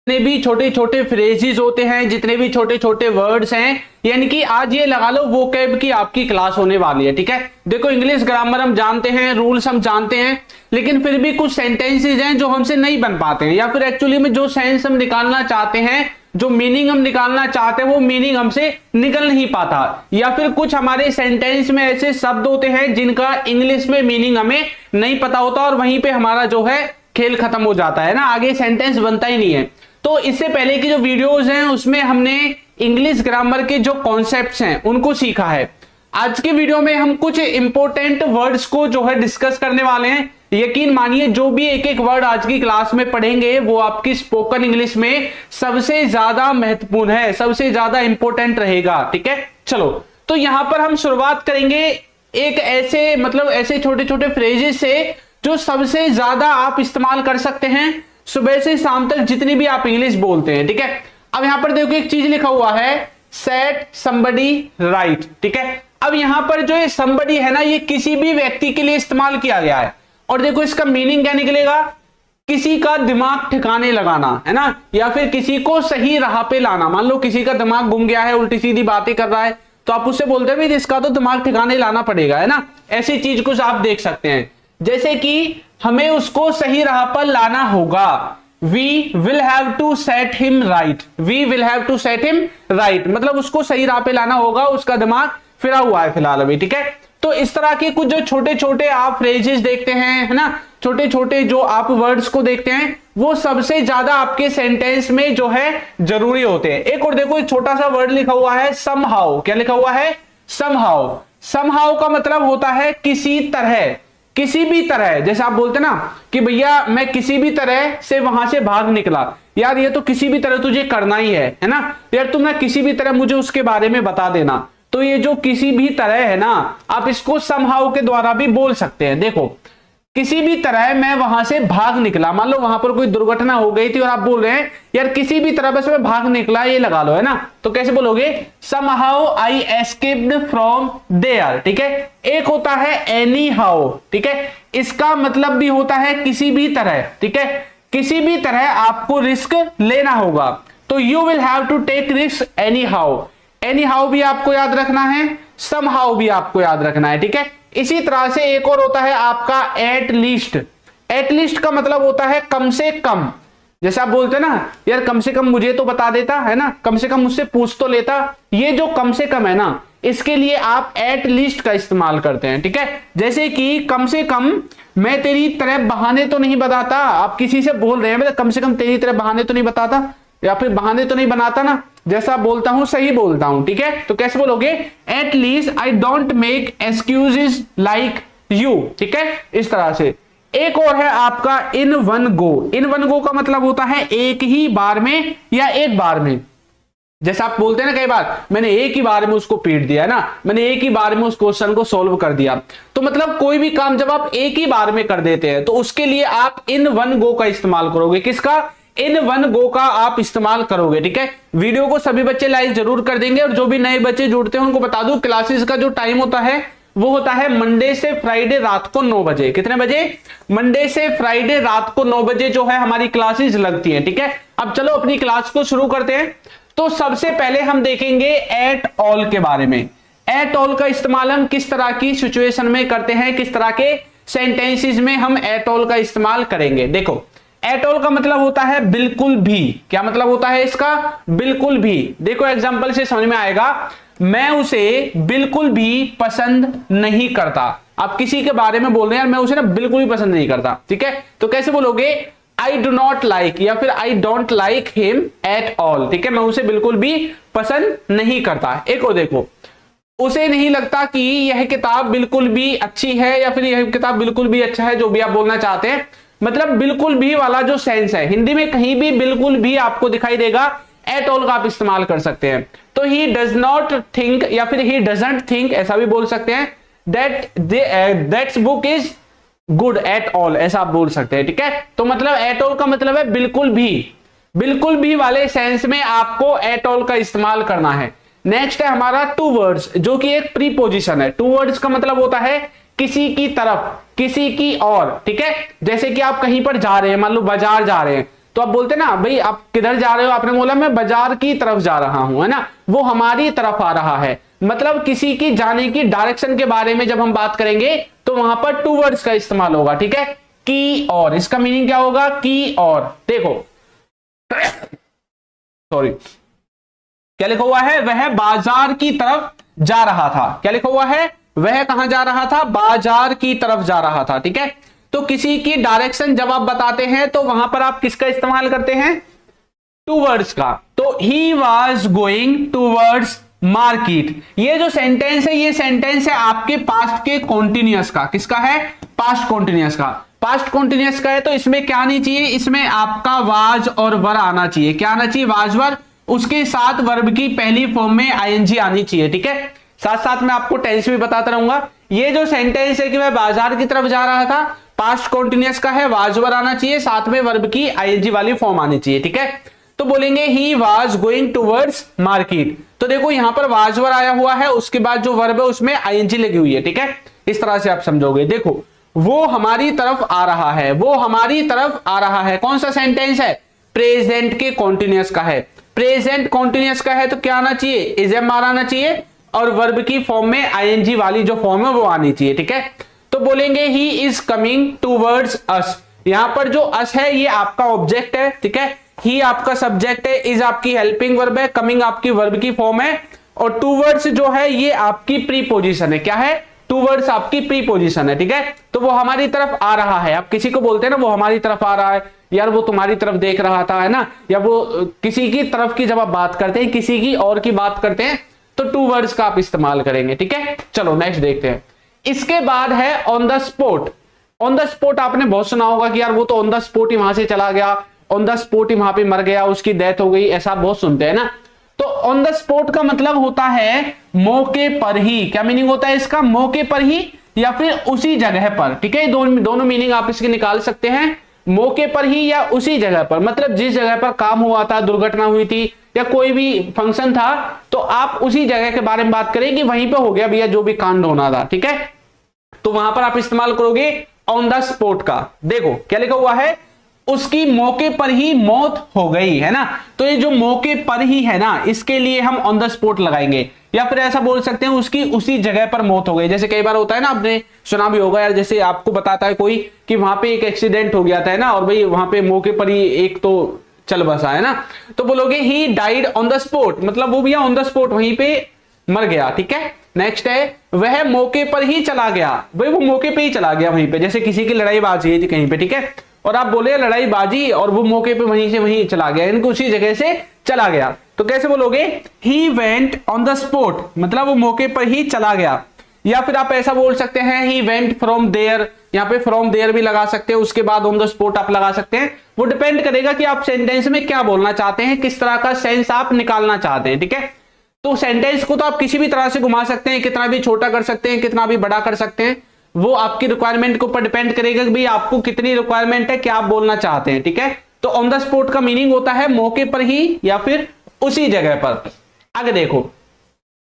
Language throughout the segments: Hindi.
जितने भी छोटे छोटे फ्रेजेस होते हैं, जितने भी छोटे छोटे वर्ड्स हैं, यानी कि आज ये लगा लो वोकैब की आपकी क्लास होने वाली है। ठीक है, देखो इंग्लिश ग्रामर हम जानते हैं, रूल्स हम जानते हैं, लेकिन फिर भी कुछ सेंटेंसेज हैं जो हमसे नहीं बन पाते हैं, या फिर एक्चुअली में जो सेंस हम निकालना चाहते हैं, जो मीनिंग हम निकालना चाहते हैं, वो मीनिंग हमसे निकल नहीं पाता, या फिर कुछ हमारे सेंटेंस में ऐसे शब्द होते हैं जिनका इंग्लिश में मीनिंग हमें नहीं पता होता, और वहीं पे हमारा जो है खेल खत्म हो जाता है ना, आगे सेंटेंस बनता ही नहीं है। तो इससे पहले की जो वीडियोस हैं उसमें हमने इंग्लिश ग्रामर के जो कॉन्सेप्ट्स हैं उनको सीखा है। आज के वीडियो में हम कुछ इंपॉर्टेंट वर्ड्स को जो है डिस्कस करने वाले हैं। यकीन मानिए जो भी एक एक वर्ड आज की क्लास में पढ़ेंगे वो आपकी स्पोकन इंग्लिश में सबसे ज्यादा महत्वपूर्ण है, सबसे ज्यादा इंपॉर्टेंट रहेगा। ठीक है, चलो तो यहां पर हम शुरुआत करेंगे एक ऐसे मतलब ऐसे छोटे छोटे फ्रेजेस से जो सबसे ज्यादा आप इस्तेमाल कर सकते हैं सुबह से शाम तक जितनी भी आप इंग्लिश बोलते हैं। ठीक है, अब यहां पर देखो एक चीज लिखा हुआ है सेट समबडी राइट। ठीक है, अब यहां पर जो ये समबडी है ना, ये किसी भी व्यक्ति के लिए इस्तेमाल किया गया है, और देखो इसका मीनिंग क्या निकलेगा, किसी का दिमाग ठिकाने लगाना है ना, या फिर किसी को सही राह पे लाना। मान लो किसी का दिमाग घूम गया है, उल्टी सीधी बातें कर रहा है, तो आप उससे बोलते हैं इसका तो दिमाग ठिकाने लाना पड़ेगा, है ना। ऐसी चीज कुछ आप देख सकते हैं, जैसे कि हमें उसको सही राह पर लाना होगा, we will have to set him right, we will have to set him right, मतलब उसको सही राह पे लाना होगा, उसका दिमाग फिरा हुआ है फिलहाल अभी। ठीक है, तो इस तरह के कुछ जो छोटे छोटे आप फ्रेजेस देखते हैं, है ना, छोटे छोटे जो आप वर्ड्स को देखते हैं, वो सबसे ज्यादा आपके सेंटेंस में जो है जरूरी होते हैं। एक और देखो एक छोटा सा वर्ड लिखा हुआ है समहाउ। क्या लिखा हुआ है? समहाउ। समहाउ का मतलब होता है किसी तरह, किसी भी तरह। जैसे आप बोलते ना कि भैया मैं किसी भी तरह से वहां से भाग निकला, यार ये तो किसी भी तरह तुझे करना ही है ना, यार तुम ना किसी भी तरह मुझे उसके बारे में बता देना। तो ये जो किसी भी तरह है ना, आप इसको समहाउ के द्वारा भी बोल सकते हैं। देखो किसी भी तरह मैं वहां से भाग निकला, मान लो वहां पर कोई दुर्घटना हो गई थी और आप बोल रहे हैं यार किसी भी तरह बस मैं भाग निकला, ये लगा लो, है ना। तो कैसे बोलोगे? Somehow I escaped from there. ठीक है, एक होता है एनी हाउ। ठीक है, इसका मतलब भी होता है किसी भी तरह। ठीक है, किसी भी तरह आपको रिस्क लेना होगा, तो you will have to take risk anyhow. Anyhow भी आपको याद रखना है, समहाउ भी आपको याद रखना है। ठीक है, इसी तरह से एक और होता है आपका एट लीस्ट। एट लीस्ट का मतलब होता है कम से कम। जैसे आप बोलते हैं ना यार कम से कम मुझे तो बता देता, है ना, कम से कम मुझसे पूछ तो लेता, ये जो कम से कम है ना, इसके लिए आप एट लीस्ट का इस्तेमाल करते हैं। ठीक है, जैसे कि कम से कम मैं तेरी तरह बहाने तो नहीं बताता, आप किसी से बोल रहे हैं कम से कम तेरी तरह बहाने तो नहीं बताता, या फिर बहाने तो नहीं बनाता ना, जैसा बोलता हूं सही बोलता हूं। ठीक है, तो कैसे बोलोगे? At least I don't make excuses like you. ठीक है, इस तरह से। एक और है आपका in one go. In one go का मतलब होता है एक ही बार में या एक बार में। जैसे आप बोलते हैं ना कई बार मैंने एक ही बार में उसको पीट दिया, है ना, मैंने एक ही बार में उस क्वेश्चन को सोल्व कर दिया। तो मतलब कोई भी काम जब आप एक ही बार में कर देते हैं तो उसके लिए आप इन वन गो का इस्तेमाल करोगे। किसका? इन वन गो का आप इस्तेमाल करोगे। ठीक है, वीडियो को सभी बच्चे लाइक जरूर कर देंगे, और जो भी नए बच्चे जुड़ते हैं उनको बता दूं क्लासेस का जो टाइम होता है वो होता है मंडे से फ्राइडे रात को 9 बजे। कितने बजे? मंडे से फ्राइडे रात को 9 बजे जो है हमारी क्लासेस लगती हैं। ठीक है, अब चलो अपनी क्लास को शुरू करते हैं। तो सबसे पहले हम देखेंगे एट ऑल के बारे में। एट ऑल का इस्तेमाल हम किस तरह की सिचुएशन में करते हैं, किस तरह के सेंटेंसेस में हम एट ऑल का इस्तेमाल करेंगे। देखो एट ऑल का मतलब होता है बिल्कुल भी। क्या मतलब होता है इसका? बिल्कुल भी। देखो एग्जांपल से समझ में आएगा, मैं उसे बिल्कुल भी पसंद नहीं करता। आप किसी के बारे में बोल रहे हैं यार मैं उसे ना बिल्कुल भी पसंद नहीं करता। ठीक है, तो कैसे बोलोगे? आई डू नॉट लाइक, या फिर I don't like him at all. ठीक है, मैं उसे बिल्कुल भी पसंद नहीं करता। एक और देखो, उसे नहीं लगता कि यह किताब बिल्कुल भी अच्छी है, या फिर यह किताब बिल्कुल भी अच्छा है, जो भी आप बोलना चाहते हैं। मतलब बिल्कुल भी वाला जो सेंस है, हिंदी में कहीं भी बिल्कुल भी आपको दिखाई देगा, एट ऑल का आप इस्तेमाल कर सकते हैं। तो ही डज नॉट थिंक, या फिर ही डजंट थिंक, ऐसा भी बोल सकते हैं, that's book is good at all, ऐसा आप बोल सकते हैं। ठीक है, तो मतलब एट ऑल का मतलब है बिल्कुल भी। बिल्कुल भी वाले सेंस में आपको एट ऑल का इस्तेमाल करना है। नेक्स्ट है हमारा टू वर्ड्स, जो कि एक प्रीपोजिशन है। टू वर्ड्स का मतलब होता है किसी की तरफ, किसी की और। ठीक है, जैसे कि आप कहीं पर जा रहे हैं, मान लो बाजार जा रहे हैं, तो तो आप बोलते ना भाई आप किधर जा रहे हो, आपने बोला मैं बाजार की तरफ जा रहा हूं, है ना, वो हमारी तरफ आ रहा है। मतलब किसी की जाने की डायरेक्शन के बारे में जब हम बात करेंगे तो वहां पर टूवर्ड्स का इस्तेमाल होगा, ठीक है, की और। इसका मीनिंग क्या होगा, की और। देखो सॉरी, क्या लिखा हुआ है, वह बाजार की तरफ जा रहा था। क्या लिखा हुआ है, वह कहां जा रहा था, बाजार की तरफ जा रहा था, ठीक है। तो किसी की डायरेक्शन जब आप बताते हैं तो वहां पर आप किसका इस्तेमाल करते हैं, टूवर्ड्स का। तो he was going towards market. ये जो सेंटेंस है, ये सेंटेंस है आपके पास्ट के कॉन्टिन्यूअस का। किसका है, पास्ट कॉन्टिन्यूअस का। पास्ट कॉन्टिन्यूअस का है तो इसमें क्या आनी चाहिए, इसमें आपका वाज और वर आना चाहिए। क्या आना चाहिए, वाज वर, उसके साथ वर्ब की पहली फॉर्म में आईएनजी आनी चाहिए, ठीक है। साथ साथ मैं आपको टेंस भी बताता रहूंगा। ये जो सेंटेंस है कि वह बाजार की तरफ जा रहा था, पास्ट कॉन्टिन्यूअस का है, वाज वर आना चाहिए, साथ में वर्ब की आईएनजी वाली फॉर्म आनी चाहिए, ठीक है। तो बोलेंगे he was going towards market. तो देखो यहां पर वाज वर आया हुआ है, उसके बाद जो वर्ब है उसमें आईएनजी लगी हुई है, ठीक है। इस तरह से आप समझोगे। देखो वो हमारी तरफ आ रहा है, वो हमारी तरफ आ रहा है, कौन सा सेंटेंस है, प्रेजेंट के कॉन्टिन्यूअस का है। प्रेजेंट कॉन्टिन्यूअस का है तो क्या आना चाहिए, इजएमआर आना चाहिए और वर्ब की फॉर्म में आईएनजी वाली जो फॉर्म है वो आनी चाहिए, ठीक है। तो बोलेंगे he is coming towards us. यहां पर जो अस है ये आपका ऑब्जेक्ट है, ठीक है। ही आपका सब्जेक्ट है, इज आपकी हेल्पिंग वर्ब है, कमिंग आपकी वर्ब की फॉर्म है और टूवर्ड्स जो है ये आपकी प्रीपोजिशन है। क्या है, टूवर्ड्स आपकी प्रीपोजिशन है, ठीक है। तो वो हमारी तरफ आ रहा है। आप किसी को बोलते हैं ना वो हमारी तरफ आ रहा है, यार वो तुम्हारी तरफ देख रहा था, है ना, या वो किसी की तरफ की जब आप बात करते हैं, किसी की और की बात करते हैं तो टूवर्ड्स का आप इस्तेमाल करेंगे, ठीक है। चलो नेक्स्ट देखते हैं। इसके बाद है on the spot. On the spot आपने बहुत सुना होगा कि यार वो तो ऑन द स्पॉट ही वहां से चला गया, ऑन द स्पॉट ही वहां पे मर गया, उसकी डेथ हो गई, ऐसा बहुत सुनते हैं ना। तो ऑन द स्पॉट का मतलब होता है मौके पर ही। क्या मीनिंग होता है इसका, मौके पर ही या फिर उसी जगह पर, ठीक है। दोनों मीनिंग आप इसके निकाल सकते हैं, मौके पर ही या उसी जगह पर। मतलब जिस जगह पर काम हुआ था, दुर्घटना हुई थी या कोई भी फंक्शन था, तो आप उसी जगह के बारे में बात करें कि वहीं पे हो गया भैया जो भी कांड होना था, ठीक है। तो वहां पर आप इस्तेमाल करोगे ऑन द स्पॉट का। देखो क्या लिखा हुआ है, उसकी मौके पर ही मौत हो गई, है ना। तो ये जो मौके पर ही है ना, इसके लिए हम ऑन द स्पॉट लगाएंगे, या फिर ऐसा बोल सकते हैं उसकी उसी जगह पर मौत हो गई। जैसे कई बार होता है ना, आपने सुना भी होगा यार, जैसे आपको बताता है कोई कि वहां पे एक एक्सीडेंट हो गया था, है ना, और भाई वहां पे मौके पर ही एक तो चल बसा, है ना। तो बोलोगे he died on the spot, मतलब वो भैया ऑन द स्पॉट वहीं पे मर गया, ठीक है। नेक्स्ट है वह मौके पर ही चला गया। भाई वो मौके पे ही चला गया वहीं पे, जैसे किसी की लड़ाई बाजी थी कहीं पे, ठीक है, और आप बोले लड़ाई बाजी और वो मौके पे वहीं से वहीं चला गया, इनको उसी जगह से चला गया। तो कैसे बोलोगे, he went on the spot, मतलब वो मौके पर ही चला गया। या फिर आप ऐसा बोल सकते हैं ही वेंट फ्रॉम देयर, यहाँ पे फ्रॉम देयर भी लगा सकते हैं, उसके बाद ऑन द स्पॉट आप लगा सकते हैं। वो डिपेंड करेगा कि आप सेंटेंस में क्या बोलना चाहते हैं, किस तरह का सेंस आप निकालना चाहते हैं, ठीक है। तो सेंटेंस को तो आप किसी भी तरह से घुमा सकते हैं, कितना भी छोटा कर सकते हैं, कितना भी बड़ा कर सकते हैं, वो आपकी रिक्वायरमेंट के ऊपर डिपेंड करेगा कि भाई आपको कितनी रिक्वायरमेंट है, क्या आप बोलना चाहते हैं, ठीक है। तो ऑन द स्पॉट का मीनिंग होता है मौके पर ही या फिर उसी जगह पर। आगे देखो,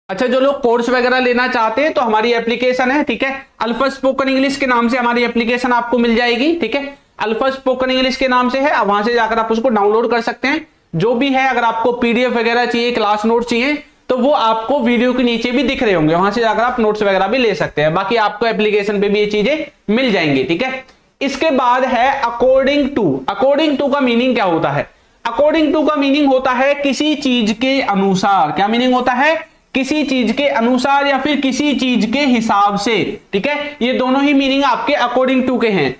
अच्छा जो लोग कोर्स वगैरह लेना चाहते हैं तो हमारी एप्लीकेशन है, ठीक है, अल्फा स्पोकन इंग्लिश के नाम से हमारी एप्लीकेशन आपको मिल जाएगी, ठीक है। अल्फा स्पोकन इंग्लिश के नाम से है, वहां से जाकर आप उसको डाउनलोड कर सकते हैं। जो भी है, अगर आपको पीडीएफ वगैरह चाहिए, क्लास नोट चाहिए, तो वो आपको वीडियो के नीचे भी दिख रहे होंगे, वहां से जाकर आप नोट्स वगैरह भी ले सकते हैं। बाकी आपको एप्लीकेशन पे भी ये चीजें मिल जाएंगी, ठीक है। इसके बाद है अकॉर्डिंग टू। अकॉर्डिंग टू का मीनिंग क्या होता है, अकॉर्डिंग टू का मीनिंग होता है किसी चीज के अनुसार। क्या मीनिंग होता है, किसी चीज के अनुसार या फिर किसी चीज के हिसाब से, ठीक है। ये दोनों ही मीनिंग आपके अकॉर्डिंग टू के हैं।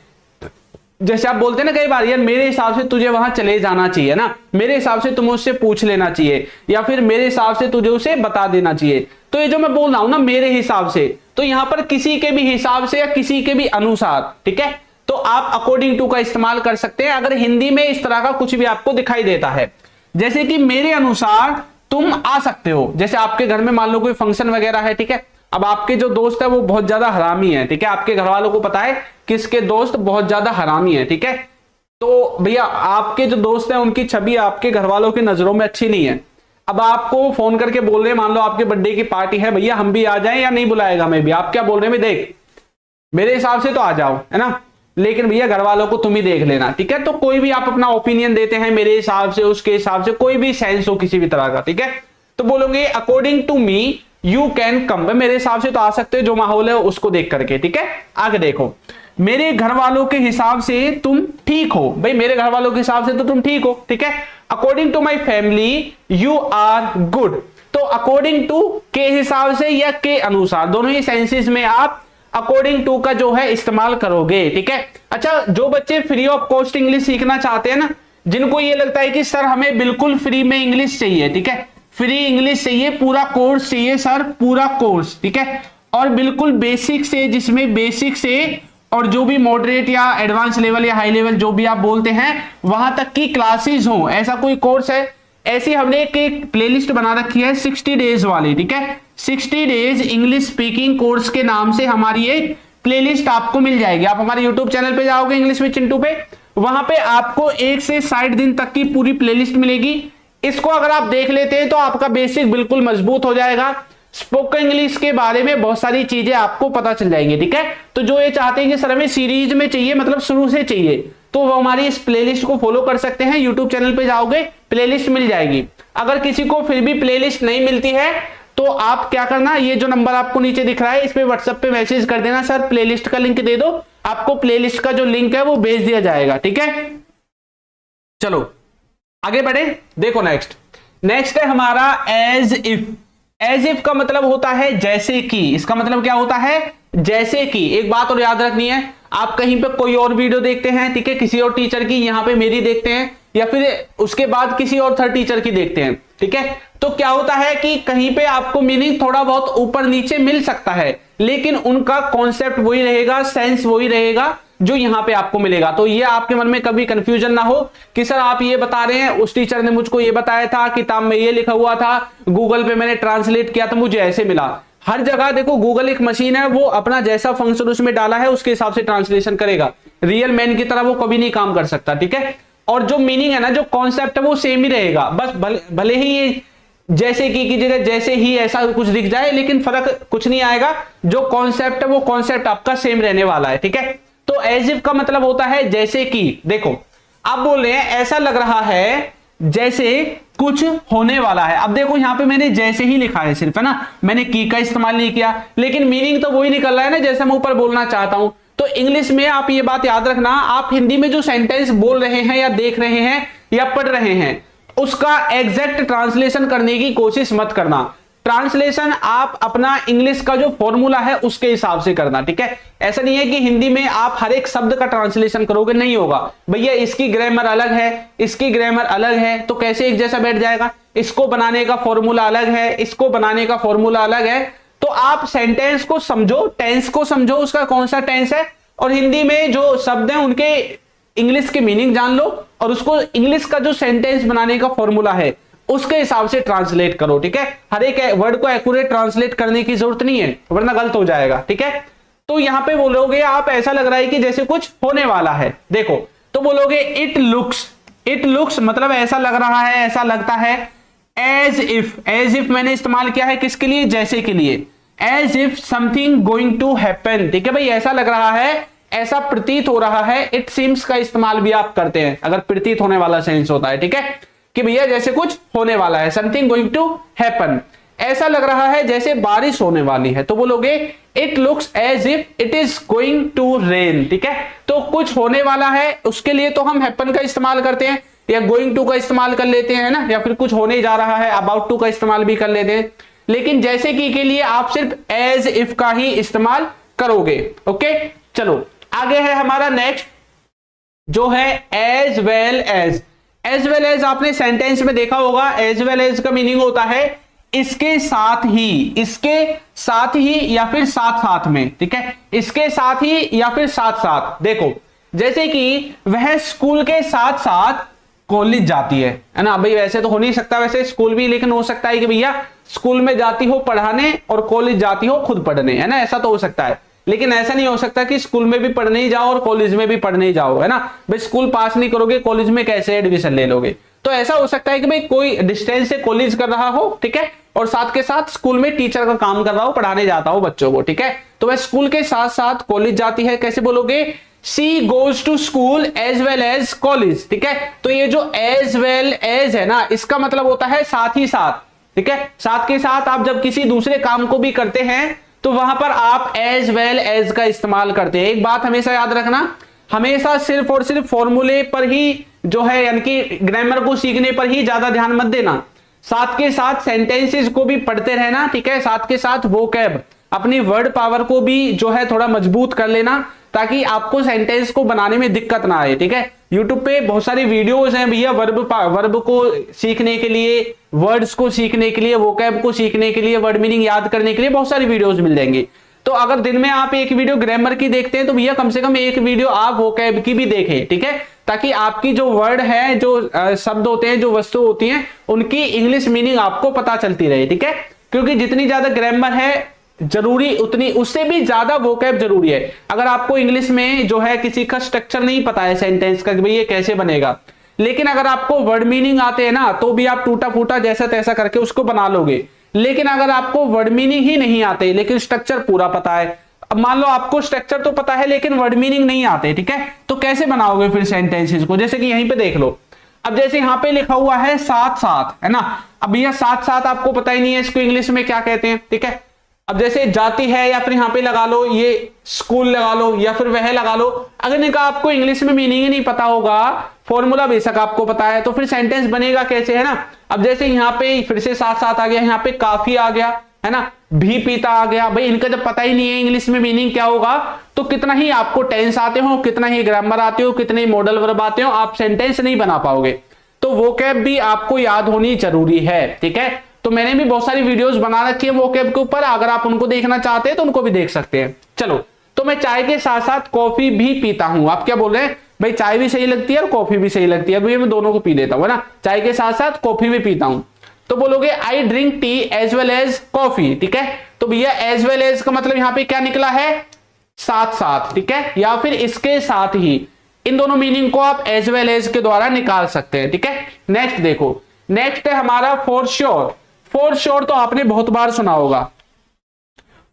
जैसे आप बोलते हैं ना कई बार, यार मेरे हिसाब से तुझे वहां चले जाना चाहिए ना, मेरे हिसाब से तुम्हें उससे पूछ लेना चाहिए, या फिर मेरे हिसाब से तुझे उसे बता देना चाहिए। तो ये जो मैं बोल रहा हूं ना मेरे हिसाब से, तो यहां पर किसी के भी हिसाब से या किसी के भी अनुसार, ठीक है। तो आप अकॉर्डिंग टू का इस्तेमाल कर सकते हैं अगर हिंदी में इस तरह का कुछ भी आपको दिखाई देता है। जैसे कि मेरे अनुसार तुम आ सकते हो, जैसे आपके घर में मान लो कोई फंक्शन वगैरह है, ठीक है। अब आपके जो दोस्त है वो बहुत ज्यादा हरामी है, ठीक है, आपके घर वालों को पता है किसके दोस्त बहुत ज्यादा हरामी है, ठीक है। तो भैया आपके जो दोस्त हैं उनकी छवि आपके घर वालों की नजरों में अच्छी नहीं है। अब आपको फोन करके बोल रहे हैं, मान लो आपके बर्थडे की पार्टी है, भैया हम भी आ जाएं या नहीं बुलाएगा, मैं भी, आप क्या बोल रहे हैं, देख मेरे हिसाब से तो आ जाओ, है ना। लेकिन भैया घर वालों को तुम ही देख लेना, ठीक है। तो कोई भी आप अपना ओपिनियन देते हैं मेरे हिसाब से, उसके हिसाब से, कोई भी सेंस हो किसी भी तरह का, ठीक है। तो बोलोगे according to me you can come, मेरे हिसाब से तो आ सकते हो, जो माहौल है उसको देख करके, ठीक है। आगे देखो, मेरे घर वालों के हिसाब से तुम ठीक हो, भाई मेरे घर वालों के हिसाब से तो तुम ठीक हो, ठीक है। According to my family you are good, तो अकॉर्डिंग टू के हिसाब से या के अनुसार, दोनों ही सेंसेस में आप अकॉर्डिंग टू का जो है इस्तेमाल करोगे, ठीक है। अच्छा, जो बच्चे फ्री ऑफ कॉस्ट इंग्लिश सीखना चाहते हैं ना, जिनको ये लगता है कि सर हमें बिल्कुल फ्री में इंग्लिश चाहिए, ठीक है, फ्री इंग्लिश चाहिए, पूरा कोर्स चाहिए सर, पूरा कोर्स, ठीक है, और बिल्कुल बेसिक से, जिसमें बेसिक से और जो भी मॉडरेट या एडवांस लेवल या हाई लेवल जो भी आप बोलते हैं वहां तक की क्लासेस हो, ऐसा कोई कोर्स है, ऐसी हमने एक प्लेलिस्ट बना रखी है 60 डेज वाली, ठीक है। 60 डेज इंग्लिश स्पीकिंग कोर्स के नाम से हमारी एक प्लेलिस्ट आपको मिल जाएगी। आप हमारे यूट्यूब चैनल पे जाओगे इंग्लिश विद चिंटू पे, वहां पे आपको 1 से 60 दिन तक की पूरी प्लेलिस्ट मिलेगी। इसको अगर आप देख लेते हैं तो आपका बेसिक बिल्कुल मजबूत हो जाएगा, स्पोकन इंग्लिश के बारे में बहुत सारी चीजें आपको पता चल जाएंगी, ठीक है। तो जो ये चाहते हैं कि सर हमें सीरीज में चाहिए, मतलब शुरू से चाहिए, तो वो हमारी इस प्लेलिस्ट को फॉलो कर सकते हैं। यूट्यूब चैनल पे जाओगे प्लेलिस्ट मिल जाएगी। अगर किसी को फिर भी प्लेलिस्ट नहीं मिलती है तो आप क्या करना, ये जो नंबर आपको नीचे दिख रहा है इस पे व्हाट्सएप पे मैसेज कर देना, सर प्लेलिस्ट का लिंक दे दो, आपको प्लेलिस्ट का जो लिंक है वो भेज दिया जाएगा, ठीक है। चलो आगे बढ़े, देखो नेक्स्ट है हमारा एज इफ। एज इफ का मतलब होता है जैसे कि, इसका मतलब क्या होता है, जैसे कि। एक बात और याद रखनी है, आप कहीं पे कोई और वीडियो देखते हैं, ठीक है, किसी और टीचर की, यहाँ पे मेरी देखते हैं, या फिर उसके बाद किसी और थर्ड टीचर की देखते हैं, ठीक है, तो क्या होता है कि कहीं पे आपको मीनिंग थोड़ा बहुत ऊपर नीचे मिल सकता है, लेकिन उनका कॉन्सेप्ट वही रहेगा, सेंस वही रहेगा जो यहां पे आपको मिलेगा। तो ये आपके मन में कभी कंफ्यूजन ना हो कि सर आप ये बता रहे हैं, उस टीचर ने मुझको ये बताया था, किताब में ये लिखा हुआ था, गूगल पे मैंने ट्रांसलेट किया था, मुझे ऐसे मिला। हर जगह देखो गूगल एक मशीन है, वो अपना जैसा फंक्शन उसमें डाला है उसके हिसाब से ट्रांसलेशन करेगा, रियल मैन की तरह वो कभी नहीं काम कर सकता, ठीक है। और जो मीनिंग है ना, जो कॉन्सेप्ट है वो सेम ही रहेगा, बस भले ही ये जैसे की जगह जैसे ही ऐसा कुछ दिख जाए, लेकिन फर्क कुछ नहीं आएगा, जो कॉन्सेप्ट है वो कॉन्सेप्ट आपका सेम रहने वाला है, ठीक है। तो एज इफ का मतलब होता है जैसे कि। देखो आप बोल रहे हैं ऐसा लग रहा है जैसे कुछ होने वाला है, अब देखो यहां पे मैंने जैसे ही लिखा है सिर्फ, है ना, मैंने की का इस्तेमाल नहीं किया, लेकिन मीनिंग तो वही निकल रहा है ना जैसे मैं ऊपर बोलना चाहता हूं। तो इंग्लिश में आप ये बात याद रखना, आप हिंदी में जो सेंटेंस बोल रहे हैं या देख रहे हैं या पढ़ रहे हैं, उसका एग्जैक्ट ट्रांसलेशन करने की कोशिश मत करना। ट्रांसलेशन आप अपना इंग्लिश का जो फॉर्मूला है उसके हिसाब से करना, ठीक है। ऐसा नहीं है कि हिंदी में आप हर एक शब्द का ट्रांसलेशन करोगे, नहीं होगा भैया, इसकी ग्रामर अलग है, इसकी ग्रामर अलग है, तो कैसे एक जैसा बैठ जाएगा, इसको बनाने का फॉर्मूला अलग है, इसको बनाने का फॉर्मूला अलग है। तो आप सेंटेंस को समझो, टेंस को समझो, उसका कौन सा टेंस है, और हिंदी में जो शब्द हैं उनके इंग्लिश के मीनिंग जान लो, और उसको इंग्लिश का जो सेंटेंस बनाने का फॉर्मूला है उसके हिसाब से ट्रांसलेट करो, ठीक है। हर एक वर्ड को एक्यूरेट ट्रांसलेट करने की जरूरत नहीं है, वरना गलत हो जाएगा, ठीक है। तो यहां पे बोलोगे आप ऐसा लग रहा है कि जैसे कुछ होने वाला है, देखो तो बोलोगे इट लुक्स मतलब ऐसा लग रहा है, ऐसा लगता है। एज इफ मैंने इस्तेमाल किया है किसके लिए, जैसे के लिए। As if something going to happen, ठीक है भाई, ऐसा लग रहा है, ऐसा प्रतीत हो रहा है। इट सीम्स का इस्तेमाल भी आप करते हैं अगर प्रतीत होने वाला सेंस होता है, ठीक है, कि भैया जैसे कुछ होने वाला है, समथिंग गोइंग टू हैपन। ऐसा लग रहा है जैसे बारिश होने वाली है, तो बोलोगे it looks as if it is going to rain, ठीक है। तो कुछ होने वाला है उसके लिए तो हम हैपन का इस्तेमाल करते हैं, या गोइंग टू का इस्तेमाल कर लेते हैं ना, या फिर कुछ होने जा रहा है अबाउट टू का इस्तेमाल भी कर लेते हैं। लेकिन जैसे कि के लिए आप सिर्फ एज इफ का ही इस्तेमाल करोगे, ओके। चलो आगे है हमारा नेक्स्ट जो है as well as. As well as आपने सेंटेंस में देखा होगा, एज वेल एज का मीनिंग होता है इसके साथ ही या फिर साथ साथ में, ठीक है, इसके साथ ही या फिर साथ साथ। देखो जैसे कि वह स्कूल के साथ साथ कॉलेज जाती है ना भाई, वैसे तो हो नहीं सकता वैसे स्कूल भी, लेकिन हो सकता है कि भैया स्कूल में जाती हो पढ़ाने और कॉलेज जाती हो खुद पढ़ने, है ना, ऐसा तो हो सकता है। लेकिन ऐसा नहीं हो सकता कि स्कूल में भी पढ़ने ही जाओ और कॉलेज में भी पढ़ने ही जाओ, है ना भाई, स्कूल पास नहीं करोगे कॉलेज में कैसे एडमिशन ले लोगे। तो ऐसा हो सकता है कि भाई कोई डिस्टेंस से कॉलेज कर रहा हो, ठीक है, और साथ के साथ स्कूल में टीचर का काम कर रहा हो, पढ़ाने जाता हो बच्चों को, ठीक है। तो वह स्कूल के साथ साथ कॉलेज जाती है, कैसे बोलोगे, she goes to school as well as college, ठीक है। तो ये जो एज वेल एज है ना, इसका मतलब होता है साथ ही साथ, ठीक है। साथ के साथ आप जब किसी दूसरे काम को भी करते हैं तो वहां पर आप एज वेल एज का इस्तेमाल करते हैं। एक बात हमेशा याद रखना, हमेशा सिर्फ और सिर्फ फॉर्मूले पर ही जो है यानी कि ग्रामर को सीखने पर ही ज्यादा ध्यान मत देना, साथ के साथ सेंटेंसेस को भी पढ़ते रहना, ठीक है। साथ के साथ वोकैब, अपनी वर्ड पावर को भी जो है थोड़ा मजबूत कर लेना, ताकि आपको सेंटेंस को बनाने में दिक्कत ना आए, ठीक है। यूट्यूब पे बहुत सारी वीडियोस हैं भैया, वर्ब को सीखने के लिए, वर्ड्स को सीखने के लिए, वोकैब को सीखने के लिए, वर्ड मीनिंग याद करने के लिए बहुत सारी वीडियोस मिल जाएंगी। तो अगर दिन में आप एक वीडियो ग्रामर की देखते हैं तो भैया कम से कम एक वीडियो आप वोकैब की भी देखें, ठीक है, ताकि आपकी जो वर्ड है, जो शब्द होते हैं, जो वस्तु होती हैं, उनकी इंग्लिश मीनिंग आपको पता चलती रहे, ठीक है। क्योंकि जितनी ज्यादा ग्रामर है जरूरी, उतनी उससे भी ज्यादा वोकैब जरूरी है। अगर आपको इंग्लिश में जो है किसी का स्ट्रक्चर नहीं पता है सेंटेंस का कि भाई ये कैसे बनेगा, लेकिन अगर आपको वर्ड मीनिंग आते हैं ना तो भी आप टूटा फूटा जैसा तैसा करके उसको बना लोगे। लेकिन अगर आपको वर्ड मीनिंग ही नहीं आते लेकिन स्ट्रक्चर पूरा पता है, अब मान लो आपको स्ट्रक्चर तो पता है लेकिन वर्ड मीनिंग नहीं आते, ठीक है, तो कैसे बनाओगे फिर सेंटेंसेस को? जैसे कि यहीं पे देख लो, अब जैसे यहाँ पे लिखा हुआ है साथ साथ, है ना। अब यह साथ साथ आपको पता ही नहीं है इसको इंग्लिश में क्या कहते हैं, ठीक है। अब जैसे जाती है, या फिर यहाँ पे लगा लो ये स्कूल लगा लो, या फिर वह लगा लो। अगर इनका आपको इंग्लिश में मीनिंग ही नहीं पता होगा, फॉर्मूला बेशक आपको पता है, तो फिर सेंटेंस बनेगा कैसे, है ना। अब जैसे यहाँ पे फिर से साथ साथ आ गया, यहाँ पे काफी आ गया, है ना, भी पीता आ गया। भाई इनका जब पता ही नहीं है इंग्लिश में मीनिंग क्या होगा, तो कितना ही आपको टेंस आते हो, कितना ही ग्रामर आते हो, कितने मॉडल वर्ब आते हो, आप सेंटेंस नहीं बना पाओगे। तो वोकैब भी आपको याद होनी जरूरी है, ठीक है। तो मैंने भी बहुत सारी वीडियोस बना रखी है वोकैब के ऊपर, अगर आप उनको देखना चाहते हैं तो उनको भी देख सकते हैं। चलो, तो मैं चाय के साथ साथ कॉफी भी पीता हूं। आप क्या बोल रहे हैं? भाई चाय भी सही लगती है और कॉफी भी सही लगती है, भैया मैं दोनों को पी लेता हूं, है ना, चाय के साथ साथ कॉफी भी पीता हूं। तो बोलोगे I drink tea as well as coffee, ठीक है। तो भैया एज वेल एज का मतलब यहां पे क्या निकला है? साथ साथ, ठीक है, या फिर इसके साथ ही। इन दोनों मीनिंग को आप एज वेल एज के द्वारा निकाल सकते हैं, ठीक है। नेक्स्ट देखो, नेक्स्ट है हमारा फॉर श्योर। फॉर श्योर तो आपने बहुत बार सुना होगा।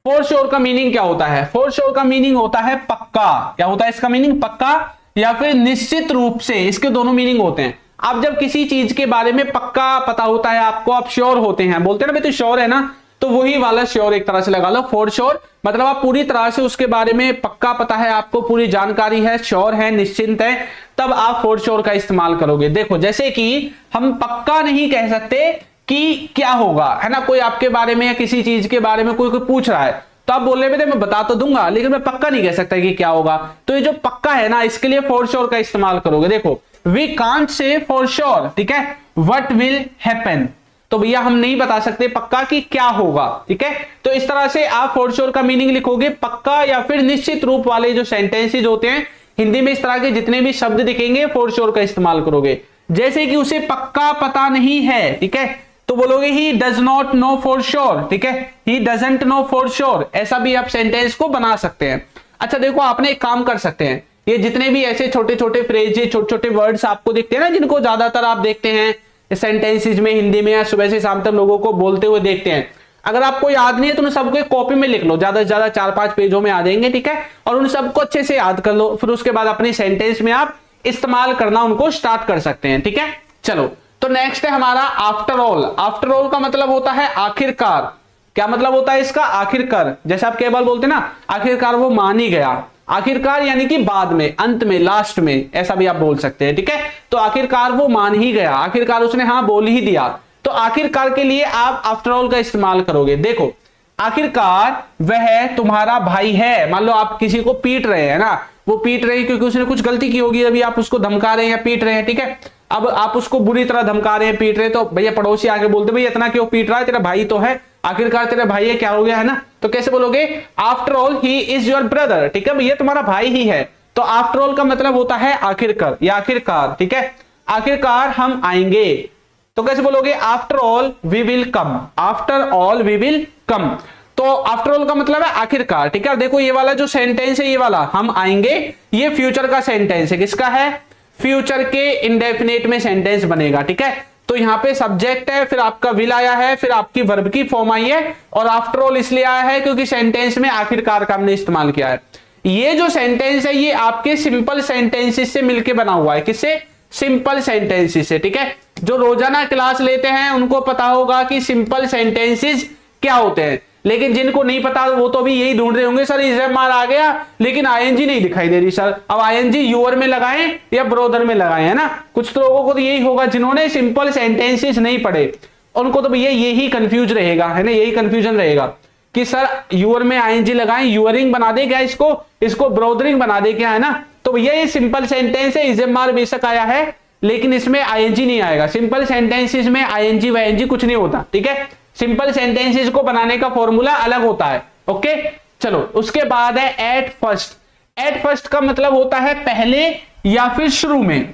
फॉर श्योर का मीनिंग क्या होता है? फॉर श्योर का मीनिंग होता है पक्का। क्या होता है इसका मीनिंग? पक्का या फिर निश्चित रूप से, इसके दोनों मीनिंग होते हैं। आप जब किसी चीज के बारे में पक्का पता होता है आपको, आप श्योर होते हैं, बोलते हैं ना भाई तो श्योर है ना, तो वही वाला श्योर एक तरह से लगा लो। फॉर श्योर मतलब आप पूरी तरह से उसके बारे में पक्का पता है, आपको पूरी जानकारी है, श्योर है, निश्चिंत है, तब आप फॉर श्योर का इस्तेमाल करोगे। देखो जैसे कि हम पक्का नहीं कह सकते कि क्या होगा, है ना, कोई आपके बारे में या किसी चीज के बारे में कोई पूछ रहा है, तो आप बोल रहे थे मैं बता तो दूंगा लेकिन मैं पक्का नहीं कह सकता कि क्या होगा। तो ये जो पक्का है ना, इसके लिए फॉर श्योर का इस्तेमाल करोगे। देखो we can't say for sure, ठीक है, व्हाट विल हैपन। तो भैया हम नहीं बता सकते पक्का कि क्या होगा, ठीक है। तो इस तरह से आप फॉर श्योर का मीनिंग लिखोगे, पक्का या फिर निश्चित रूप वाले जो सेंटेंसेज होते हैं हिंदी में, इस तरह के जितने भी शब्द दिखेंगे फॉर श्योर का इस्तेमाल करोगे। जैसे कि उसे पक्का पता नहीं है, ठीक है, तो बोलोगे he does not know for sure, ठीक है, he doesn't know for sure. ऐसा भी आप सेंटेंस को बना सकते हैं। अच्छा देखो, आपने एक काम कर सकते हैं, ये जितने भी ऐसे छोटे छोटे फ्रेज, छोटे छोटे वर्ड्स आपको दिखते हैं ना, जिनको ज्यादातर आप देखते हैं सेंटेंसेज में हिंदी में, या सुबह से शाम तक लोगों को बोलते हुए देखते हैं, अगर आपको याद नहीं है तो उन सबको एक कॉपी में लिख लो, ज्यादा से ज्यादा 4-5 पेजों में आ जाएंगे, ठीक है, और उन सबको अच्छे से याद कर लो। फिर उसके बाद अपने सेंटेंस में आप इस्तेमाल करना उनको स्टार्ट कर सकते हैं, ठीक है। चलो, तो नेक्स्ट है हमारा आफ्टर ऑल। आफ्टर ऑल का मतलब होता है आखिरकार। क्या मतलब होता है इसका? आखिरकार। जैसे आप केवल बोलते ना, आखिरकार वो मान ही गया। आखिरकार यानी कि बाद में, अंत में, लास्ट में, ऐसा भी आप बोल सकते हैं, ठीक है। तो आखिरकार वो मान ही गया, आखिरकार उसने हाँ बोल ही दिया। तो आखिरकार के लिए आप आफ्टर ऑल का इस्तेमाल करोगे। देखो आखिरकार वह तुम्हारा भाई है। मान लो आप किसी को पीट रहे हैं ना, वो पीट रहे हैं क्योंकि उसने कुछ गलती की होगी, अभी आप उसको धमका रहे हैं या पीट रहे हैं, ठीक है। अब आप उसको बुरी तरह धमका रहे हैं, पीट रहे हैं, तो भैया पड़ोसी आके बोलते भैया इतना क्यों पीट रहा है, तेरा भाई तो है, आखिरकार तेरा भाई है, क्या हो गया, है ना। तो कैसे बोलोगे? After all he is your brother, ठीक है, भैया तुम्हारा भाई ही है। तो आफ्टर ऑल का मतलब होता है आखिरकार या आखिरकार, ठीक है, आखिरकार हम आएंगे। तो कैसे बोलोगे? After all we will come, after all we will come. तो आफ्टर ऑल का मतलब है आखिरकार, ठीक है। देखो ये वाला जो सेंटेंस है, ये वाला हम आएंगे, ये फ्यूचर का सेंटेंस है। किसका है? फ्यूचर के इंडेफिनेट में सेंटेंस बनेगा, ठीक है। तो यहाँ पे सब्जेक्ट है, फिर आपका विल आया है, फिर आपकी वर्ब की फॉर्म आई है, और आफ्टर ऑल इसलिए आया है क्योंकि सेंटेंस में आखिरकार का हमने इस्तेमाल किया है। ये जो सेंटेंस है ये आपके सिंपल सेंटेंसेस से मिलके बना हुआ है। किससे? सिंपल सेंटेंसेस से, ठीक है। जो रोजाना क्लास लेते हैं उनको पता होगा कि सिंपल सेंटेंसेस क्या होते हैं, लेकिन जिनको नहीं पता वो तो अभी यही ढूंढ रहे होंगे, सर इज़-एम-आर आ गया लेकिन आईएनजी नहीं दिखाई दे रही सर, अब आईएनजी यूअर में लगाएं या ब्रोदर में लगाएं, है ना। कुछ तो लोगों को तो यही होगा जिन्होंने सिंपल सेंटेंसेस नहीं पढ़े, उनको तो भैया यही कंफ्यूज रहेगा, है ना, यही कंफ्यूजन रहेगा कि सर यूअर में आईएनजी लगाएं, यूअरिंग बना दे क्या इसको ब्रोदरिंग बना दे क्या, है ना। तो भैया ये सिंपल सेंटेंस है, इज़-एम-आर बेशक आया है लेकिन इसमें आईएनजी नहीं आएगा। सिंपल सेंटेंसेस में आईएनजी वाईएनजी कुछ नहीं होता, ठीक है। सिंपल सेंटेंसेस को बनाने का फॉर्मूला अलग होता है, ओके। चलो उसके बाद है एट फर्स्ट। एट फर्स्ट का मतलब होता है पहले या फिर शुरू में,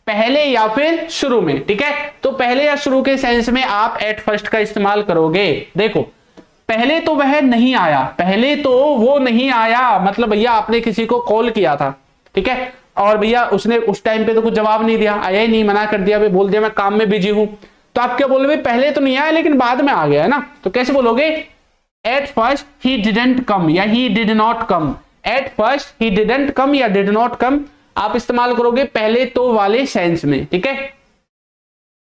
पहले या फिर शुरू में, ठीक है। तो पहले या शुरू के सेंस में आप एट फर्स्ट का इस्तेमाल करोगे। देखो पहले तो वह नहीं आया, पहले तो वो नहीं आया, मतलब भैया आपने किसी को कॉल किया था, ठीक है, और भैया उसने उस टाइम पे तो कुछ जवाब नहीं दिया, आया ही नहीं, मना कर दिया, बोल दिया मैं काम में बिजी हूं, तो आप क्या बोलोगे? पहले तो नहीं आया लेकिन बाद में आ गया, है ना। तो कैसे बोलोगे? At first he didn't come या he did not come. At first he didn't come या डिड नॉट कम आप इस्तेमाल करोगे पहले तो वाले सेंस में, ठीक है।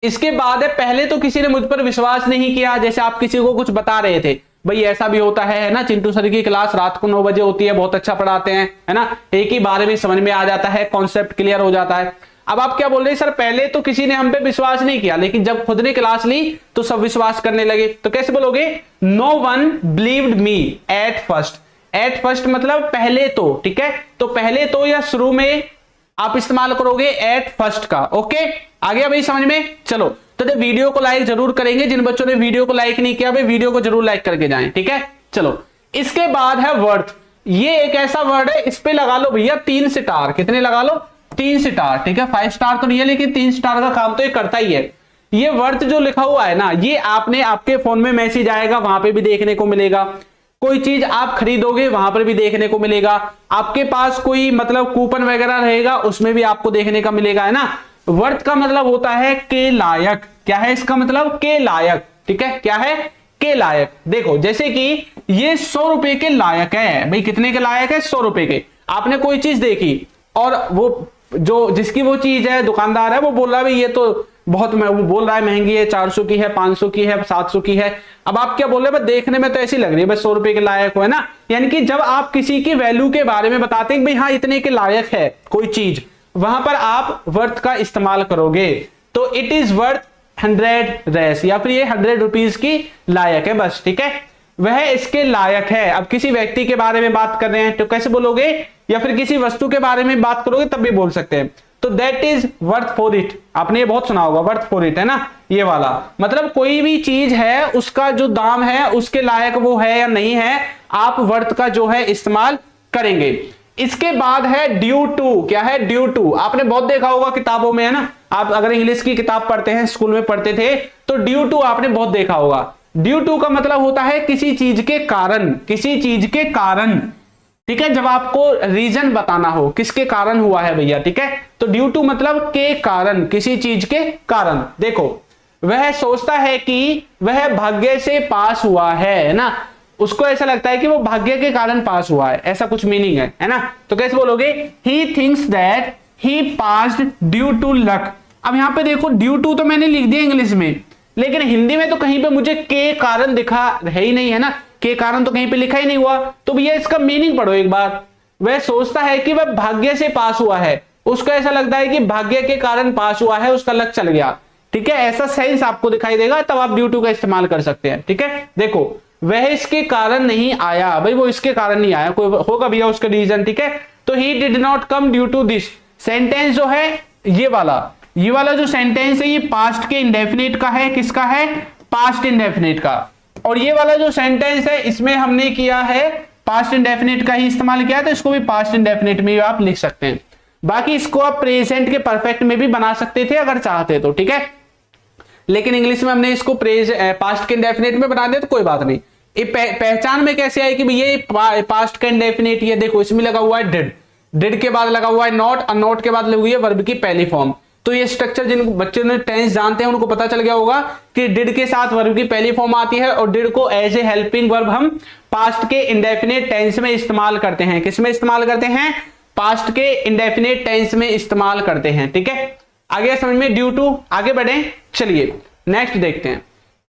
इसके बाद है पहले तो किसी ने मुझ पर विश्वास नहीं किया, जैसे आप किसी को कुछ बता रहे थे, भाई ऐसा भी होता है ना, चिंटू सर की क्लास रात को 9 बजे होती है, बहुत अच्छा पढ़ाते हैं, है ना, एक ही बारे में समझ में आ जाता है, कॉन्सेप्ट क्लियर हो जाता है। अब आप क्या बोल रहे हैं? सर पहले तो किसी ने हम पे विश्वास नहीं किया लेकिन जब खुद ने क्लास ली तो सब विश्वास करने लगे, तो कैसे बोलोगे? No one believed me at first. At first मतलब पहले तो, ठीक है। तो पहले तो या शुरू में आप इस्तेमाल करोगे एट फर्स्ट का, ओके। आ गया भाई समझ में? चलो तो वीडियो को लाइक जरूर करेंगे, जिन बच्चों ने वीडियो को लाइक नहीं किया भाई वीडियो को जरूर लाइक करके जाएं, ठीक है। चलो इसके बाद है वर्थ। ये एक ऐसा वर्ड है, इस पे लगा लो भैया 3 स्टार। कितने लगा लो? 3 स्टार, ठीक है। 5 स्टार तो नहीं है लेकिन 3 स्टार का काम तो ये करता ही है। ये वर्थ जो लिखा हुआ है ना, ये आपने आपके फोन में मैसेज आएगा वहां पे भी देखने को मिलेगा, कोई चीज आप खरीदोगे वहां पर भी देखने को मिलेगा, आपके पास कोई मतलब कूपन वगैरह रहेगा उसमें भी आपको देखने का मिलेगा, है ना। वर्थ का मतलब होता है के लायक। क्या है इसका मतलब? के लायक, ठीक है। क्या है? के लायक। देखो जैसे कि ये 100 रुपए के लायक है, भाई कितने के लायक है? 100 रुपए के। आपने कोई चीज देखी और वो जो जिसकी वो चीज है दुकानदार है वो बोल रहा है भाई ये तो बहुत, वो बोल रहा है महंगी है, 400 की है, 500 की है, 700 की है। अब आप क्या बोल रहे हैं? देखने में तो ऐसी लग रही है बस 100 रुपए के लायक हो, है ना। यानी कि जब आप किसी की वैल्यू के बारे में बताते हैं भाई हाँ इतने के लायक है कोई चीज, वहां पर आप वर्थ का इस्तेमाल करोगे। तो इट इज वर्थ 100 रेस, या फिर ये 100 रुपीज की लायक है बस, ठीक है। वह इसके लायक है। अब किसी व्यक्ति के बारे में बात कर रहे हैं तो कैसे बोलोगे? या फिर किसी वस्तु के बारे में बात करोगे तब भी बोल सकते हैं। तो that is worth for it. आपने ये बहुत सुना होगा, वर्थ फॉर इट, है ना, ये वाला। मतलब कोई भी चीज है उसका जो दाम है उसके लायक वो है या नहीं है, आप वर्थ का जो है इस्तेमाल करेंगे। इसके बाद है ड्यू टू। क्या है? Due to. आपने बहुत देखा होगा किताबों में, है ना, आप अगर इंग्लिश की किताब पढ़ते हैं, स्कूल में पढ़ते थे, तो ड्यू टू आपने बहुत देखा होगा। ड्यू टू का मतलब होता है किसी चीज के कारण, किसी चीज के कारण, ठीक है। जब आपको रीजन बताना हो किसके कारण हुआ है भैया, ठीक है, तो ड्यू टू मतलब के कारण, किसी चीज के कारण। देखो वह सोचता है कि वह भाग्य से पास हुआ है ना, उसको ऐसा लगता है कि वो भाग्य के कारण पास हुआ है, ऐसा कुछ मीनिंग है ना। तो कैसे बोलोगे? He thinks that he passed due to luck. अब यहां पे देखो ड्यू टू तो मैंने लिख दिया इंग्लिश में, लेकिन हिंदी में तो कहीं पे मुझे के कारण दिखा है ही नहीं, है ना, के कारण तो कहीं पे लिखा ही नहीं हुआ। तो भैया इसका मीनिंग पढ़ो एक बार। वह सोचता है कि वह भाग्य से पास हुआ है, उसको ऐसा लगता है कि भाग्य के कारण पास हुआ है, उसका लक चल गया, ठीक है। ऐसा सेंस आपको दिखाई देगा, तब आप ड्यू टू का इस्तेमाल कर सकते हैं, ठीक है। देखो वह इसके कारण नहीं आया, भाई वो इसके कारण नहीं आया, कोई होगा भैया उसका रीजन, ठीक है। तो he did not come due to this. Sentence जो है ये वाला जो सेंटेंस है ये पास्ट के इंडेफिनिट का है। किसका है? पास्ट इंडेफिनिट का। और ये वाला जो सेंटेंस है इसमें हमने किया है पास्ट इंडेफिनिट का ही इस्तेमाल किया, तो इसको भी पास्ट इंडेफिनिट में आप लिख सकते हैं। बाकी इसको आप प्रेजेंट के परफेक्ट में भी बना सकते थे अगर चाहते तो, ठीक है। लेकिन इंग्लिश में हमने इसको पास्ट के इंडेफिनिट में बना दिया तो कोई बात नहीं। ये पहचान में कैसे आए कि भैया ये पास्ट का इंडेफिनिट, ये देखो इसमें लगा हुआ है डिड, डिड के बाद लगा हुआ है नॉट, और नॉट के बाद लगी हुई है वर्ब की पहली फॉर्म। तो ये स्ट्रक्चर जिन बच्चों ने टेंस जानते हैं उनको पता चल गया होगा कि डिड के साथ वर्ब की पहली फॉर्म आती है और डिड को एज ए हेल्पिंग वर्ब हम पास्ट के इंडेफिनिट टेंस में इस्तेमाल करते हैं। किसमें इस्तेमाल करते हैं? पास्ट के इंडेफिनिट टेंस में इस्तेमाल करते हैं। ठीक है, आगे समझ में ड्यू टू। आगे बढ़े, चलिए नेक्स्ट देखते हैं।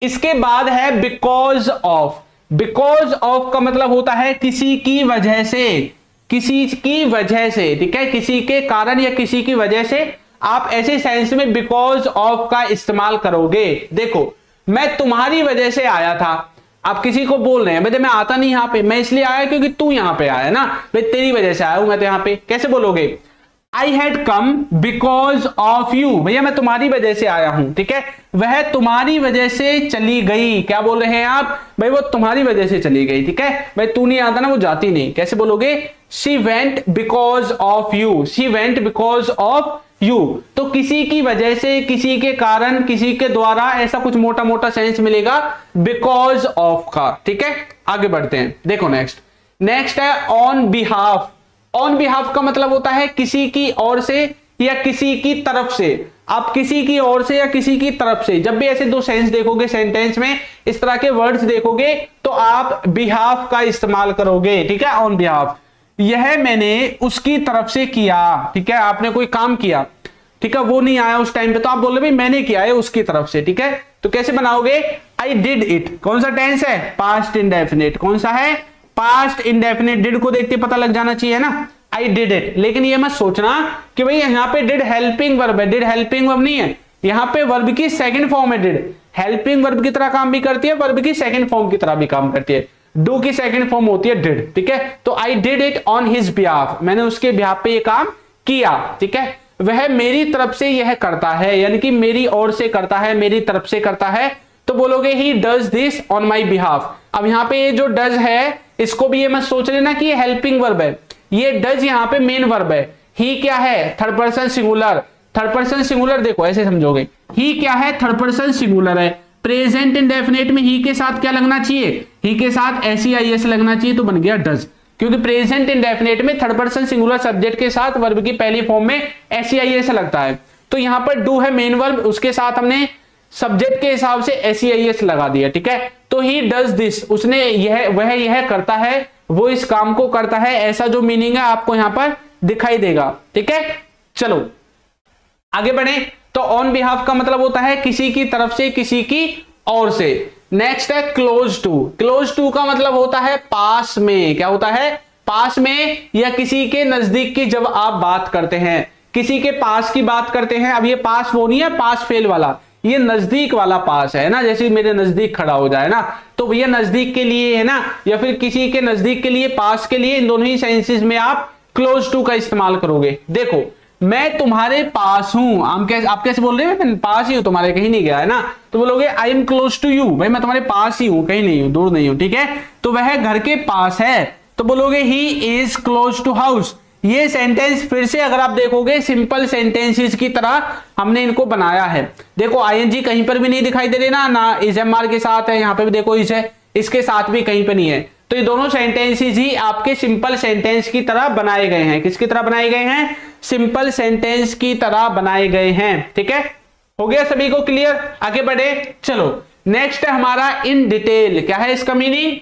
इसके बाद है बिकॉज ऑफ। बिकॉज ऑफ का मतलब होता है किसी की वजह से, किसी की वजह से। ठीक है, किसी के कारण या किसी की वजह से आप ऐसे सेंस में बिकॉज ऑफ का इस्तेमाल करोगे। देखो, मैं तुम्हारी वजह से आया था, आप किसी को बोल रहे हैं भाई मैं आता नहीं यहां पे, मैं इसलिए आया क्योंकि तू यहां पे आया ना, भाई तेरी वजह से आया हूं मैं तो यहां पे। कैसे बोलोगे? I had come because of you, भैया मैं तुम्हारी वजह से आया हूं। ठीक है, वह तुम्हारी वजह से चली गई। क्या बोल रहे हैं आप? भाई वो तुम्हारी वजह से चली गई। ठीक है, भाई तू नहीं आता ना, वो जाती नहीं। कैसे बोलोगे? She went because of you, she went because of you. तो किसी की वजह से, किसी के कारण, किसी के द्वारा, ऐसा कुछ मोटा मोटा सेंस मिलेगा बिकॉज ऑफ का। ठीक है, आगे बढ़ते हैं। देखो नेक्स्ट है ऑन बिहाफ। ऑन बिहाफ का मतलब होता है किसी की ओर से या किसी की तरफ से। आप किसी की ओर से या किसी की तरफ से, जब भी ऐसे दो सेंस देखोगे सेंटेंस में, इस तरह के वर्ड्स देखोगे तो आप बिहाफ का इस्तेमाल करोगे। ठीक है, ऑन बिहाफ। यह मैंने उसकी तरफ से किया। ठीक है, आपने कोई काम किया, ठीक है, वो नहीं आया उस टाइम पे, तो आप बोल रहे भाई मैंने किया है उसकी तरफ से। ठीक है, तो कैसे बनाओगे? I did it. कौन सा टेंस है? Past indefinite. कौन सा है? Past indefinite. डिड को देखते पता लग जाना चाहिए ना, आई डिड इट। लेकिन ये मत सोचना कि भाई यहाँ पे डिड हेल्पिंग वर्ब है, डिड हेल्पिंग वर्ब नहीं है, यहाँ पे वर्ब की सेकंड फॉर्म है। डिड हेल्पिंग वर्ब की तरह काम भी करती है, वर्ब की सेकंड फॉर्म की तरह भी काम करती है। डू की सेकंड फॉर्म होती है डिड। ठीक है, तो I did it on his behalf, मैंने उसके बिहाफ पे ये काम किया। ठीक है, वह मेरी तरफ से यह करता है, यानी कि मेरी ओर से करता है, मेरी तरफ से करता है। तो बोलोगे he does this on my behalf. अब यहाँ पे ये जो डज है, इसको भी ये मत सोच लेना कि ये हेल्पिंग वर्ब है, ये डज यहाँ पे मेन वर्ब है। ही क्या है? Third person singular. Third person singular देखो ऐसे समझोगे, ही क्या है? थर्ड पर्सन सिंगुलर है। प्रेजेंट इंडेफिनिट में ही के साथ क्या लगना चाहिए? ही के साथ SEIS लगना चाहिए, तो बन गया डज। क्योंकि प्रेजेंट इंडेफिनिट में थर्ड पर्सन सिंगुलर सब्जेक्ट के साथ वर्ब की पहली फॉर्म में SEIS लगता है। तो यहां पर डू है मेन वर्ब, उसके साथ हमने सब्जेक्ट के हिसाब से SEIS लगा दिया। ठीक है, तो ही डज दिस, उसने वह यह करता है, वो इस काम को करता है, ऐसा जो मीनिंग है आपको यहां पर दिखाई देगा। ठीक है, चलो आगे बढ़े। तो ऑन बिहाफ का मतलब होता है किसी की तरफ से, किसी की ओर से। नेक्स्ट है क्लोज टू। क्लोज टू का मतलब होता है पास में। क्या होता है? पास में या किसी के नजदीक की जब आप बात करते हैं, किसी के पास की बात करते हैं। अब ये पास वो नहीं है पास फेल वाला, ये नजदीक वाला पास है ना, जैसे मेरे नजदीक खड़ा हो जाए ना, तो भैया नजदीक के लिए है ना, या फिर किसी के नजदीक के लिए, पास के लिए, इन दोनों ही सेंसेस में आप क्लोज टू का इस्तेमाल करोगे। देखो, मैं तुम्हारे पास हूं, आप कैसे बोल रहे हैं? मैं पास ही हूं तुम्हारे, कहीं नहीं गया है ना, तो बोलोगे I am close to you, भाई मैं तुम्हारे पास ही हूं, कहीं नहीं हूं, दूर नहीं हूं। ठीक है, तो वह घर के पास है, तो बोलोगे he is close to house. ये सेंटेंस फिर से अगर आप देखोगे सिंपल सेंटेंसेस की तरह हमने इनको बनाया है। देखो ING कहीं पर भी नहीं दिखाई दे रही ना इज MR के साथ है, यहां पे भी देखो इज है, इसके साथ भी कहीं पे नहीं है। तो ये दोनों सेंटेंसेस ही आपके सिंपल सेंटेंस की तरह बनाए गए हैं। किसकी तरह बनाए गए हैं? सिंपल सेंटेंस की तरह बनाए गए हैं। ठीक है, हो गया सभी को क्लियर? आगे बढ़े, चलो नेक्स्ट है हमारा इन डिटेल। क्या है इसका meaning?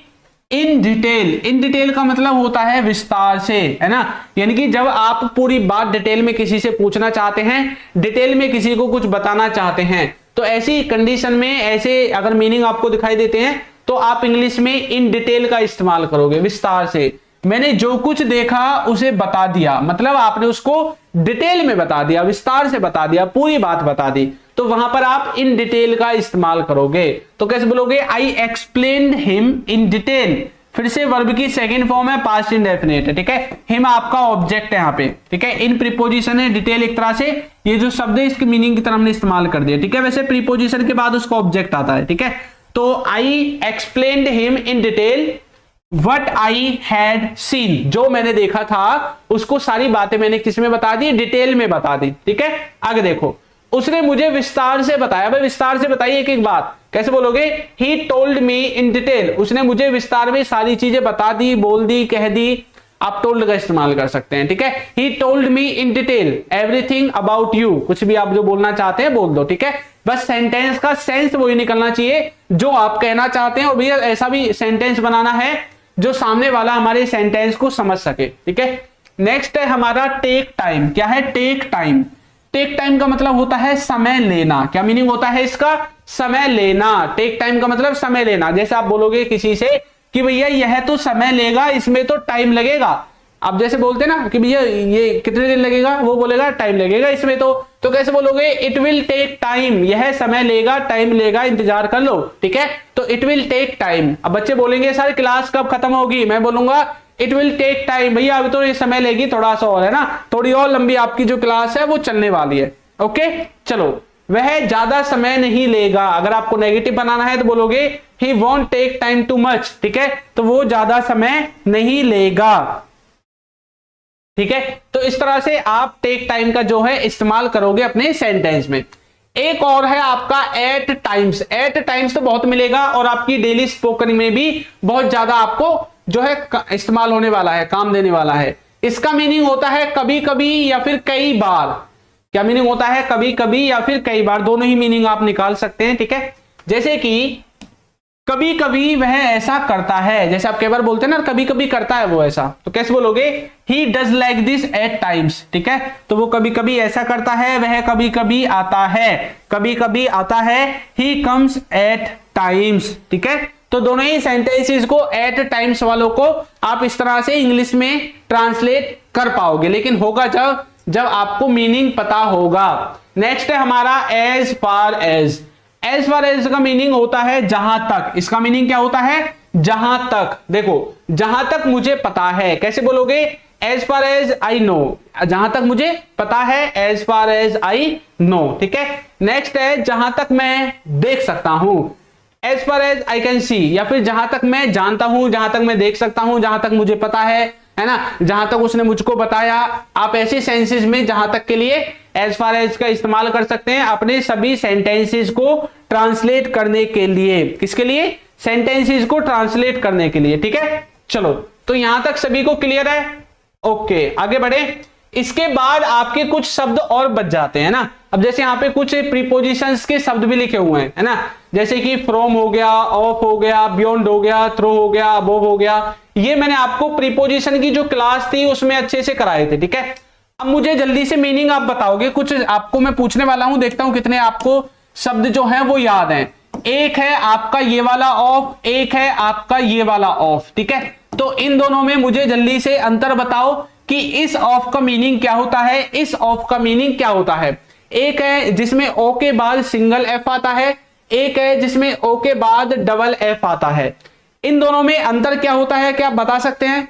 In detail. In detail का मतलब होता है विस्तार से, है ना, यानी कि जब आप पूरी बात डिटेल में किसी से पूछना चाहते हैं, डिटेल में किसी को कुछ बताना चाहते हैं, तो ऐसी कंडीशन में ऐसे अगर मीनिंग आपको दिखाई देते हैं तो आप इंग्लिश में इन डिटेल का इस्तेमाल करोगे, विस्तार से। मैंने जो कुछ देखा उसे बता दिया, मतलब आपने उसको डिटेल में बता दिया, विस्तार से बता दिया, पूरी बात बता दी, तो वहां पर आप इन डिटेल का इस्तेमाल करोगे। तो कैसे बोलोगे? आई एक्सप्लेन्ड हिम इन डिटेल। फिर से वर्ब की सेकंड फॉर्म है, पास्ट इंडेफिनिट है। ठीक है, हिम आपका ऑब्जेक्ट है यहाँ पे। ठीक है, इन प्रीपोजिशन है, डिटेल एक तरह से ये जो शब्द है इसके मीनिंग की तरह हमने इस्तेमाल कर दिया। ठीक है, वैसे प्रीपोजिशन के बाद उसका ऑब्जेक्ट आता है। ठीक है, तो I explained him in detail what I had seen, जो मैंने देखा था उसको सारी बातें मैंने किस में बता दी? डिटेल में बता दी। ठीक है, आगे देखो, उसने मुझे विस्तार से बताया। भाई विस्तार से बताइए एक एक बात, कैसे बोलोगे? He told me in detail, उसने मुझे विस्तार में सारी चीजें बता दी, बोल दी, कह दी। आप टोल्ड का इस्तेमाल कर सकते हैं, ठीक है। He told me in detail everything about you, कुछ भी आप जो बोलना चाहते हैं बोल दो, ठीक है। बस सेंटेंस का सेंस वही निकलना चाहिए जो आप कहना चाहते हैं, और भैया ऐसा भी सेंटेंस बनाना है जो सामने वाला हमारे सेंटेंस को समझ सके, ठीक है। नेक्स्ट है हमारा टेक टाइम। क्या है टेक टाइम? टेक टाइम का मतलब होता है समय लेना। क्या मीनिंग होता है इसका? समय लेना। टेक टाइम का मतलब समय लेना। जैसे आप बोलोगे किसी से कि भैया यह तो समय लेगा, इसमें तो टाइम लगेगा। आप जैसे बोलते ना कि भैया ये कितने दिन लगेगा, वो बोलेगा टाइम लगेगा इसमें तो कैसे बोलोगे? इट विल टेक टाइम, यह समय लेगा, टाइम लेगा, इंतजार कर लो, ठीक है। तो इट विल टेक टाइम। अब बच्चे बोलेंगे सर क्लास कब खत्म होगी? मैं बोलूंगा इट विल टेक टाइम, भैया अभी तो ये समय लेगी, थोड़ा सा और है ना, थोड़ी और लंबी आपकी जो क्लास है वो चलने वाली है। ओके चलो, वह ज्यादा समय नहीं लेगा। अगर आपको नेगेटिव बनाना है तो बोलोगे he won't take time too much, ठीक है। तो वो ज्यादा समय नहीं लेगा, ठीक है। तो इस तरह से आप टेक टाइम का जो है इस्तेमाल करोगे अपने सेंटेंस में। एक और है आपका एट टाइम्स। एट टाइम्स तो बहुत मिलेगा और आपकी डेली स्पोकन में भी बहुत ज्यादा आपको जो है इस्तेमाल होने वाला है, काम देने वाला है। इसका मीनिंग होता है कभी कभी या फिर कई बार। क्या मीनिंग होता है? कभी कभी या फिर कई बार, दोनों ही मीनिंग आप निकाल सकते हैं, ठीक है। जैसे कि कभी कभी वह ऐसा करता है, जैसे आप कई बार बोलते हैं ना कभी कभी करता है वो ऐसा, तो कैसे बोलोगे? He does like this eight times, ठीक है। तो वो कभी कभी ऐसा करता है, वह कभी कभी आता है, कभी कभी आता है। ही कम्स एट टाइम्स, ठीक है। तो दोनों ही सेंटेंसेस को एट टाइम्स वालों को आप इस तरह से इंग्लिश में ट्रांसलेट कर पाओगे, लेकिन होगा जब आपको मीनिंग पता होगा। नेक्स्ट है हमारा as far as. As far as का मीनिंग होता है जहां तक। इसका मीनिंग क्या होता है? जहां तक। देखो, जहां तक मुझे पता है, कैसे बोलोगे? As far as I know, जहां तक मुझे पता है, as far as I know, ठीक है। नेक्स्ट है जहां तक मैं देख सकता हूं, as far as I can see, या फिर जहां तक मैं जानता हूं, जहां तक मैं देख सकता हूं, जहां तक मुझे पता है ना, जहां तक उसने मुझको बताया। आप ऐसे सेंसेस में जहां तक के लिए एज फार एज का इस्तेमाल कर सकते हैं अपने सभी सेंटेंसेस को ट्रांसलेट करने के लिए। किसके लिए? सेंटेंसेस को ट्रांसलेट करने के लिए, ठीक है। चलो, तो यहां तक सभी को क्लियर है? ओके, आगे बढ़े। इसके बाद आपके कुछ शब्द और बच जाते हैं ना। अब जैसे यहाँ पे कुछ प्रीपोजिशंस के शब्द भी लिखे हुए हैं, है ना, जैसे कि फ्रॉम हो गया, ऑफ हो गया, बियॉन्ड हो गया, थ्रो हो गया, अबोव हो गया। ये मैंने आपको प्रीपोजिशन की जो क्लास थी उसमें अच्छे से कराए थे, ठीक है। अब मुझे जल्दी से मीनिंग आप बताओगे, कुछ आपको मैं पूछने वाला हूं, देखता हूं कितने आपको शब्द जो है वो याद है। एक है आपका ये वाला ऑफ, एक है आपका ये वाला ऑफ, ठीक है। तो इन दोनों में मुझे जल्दी से अंतर बताओ कि इस ऑफ का मीनिंग क्या होता है, इस ऑफ का मीनिंग क्या होता है। एक है जिसमें ओ के बाद सिंगल एफ आता है, एक है जिसमें ओ के बाद डबल एफ आता है। इन दोनों में अंतर क्या होता है, क्या आप बता सकते हैं?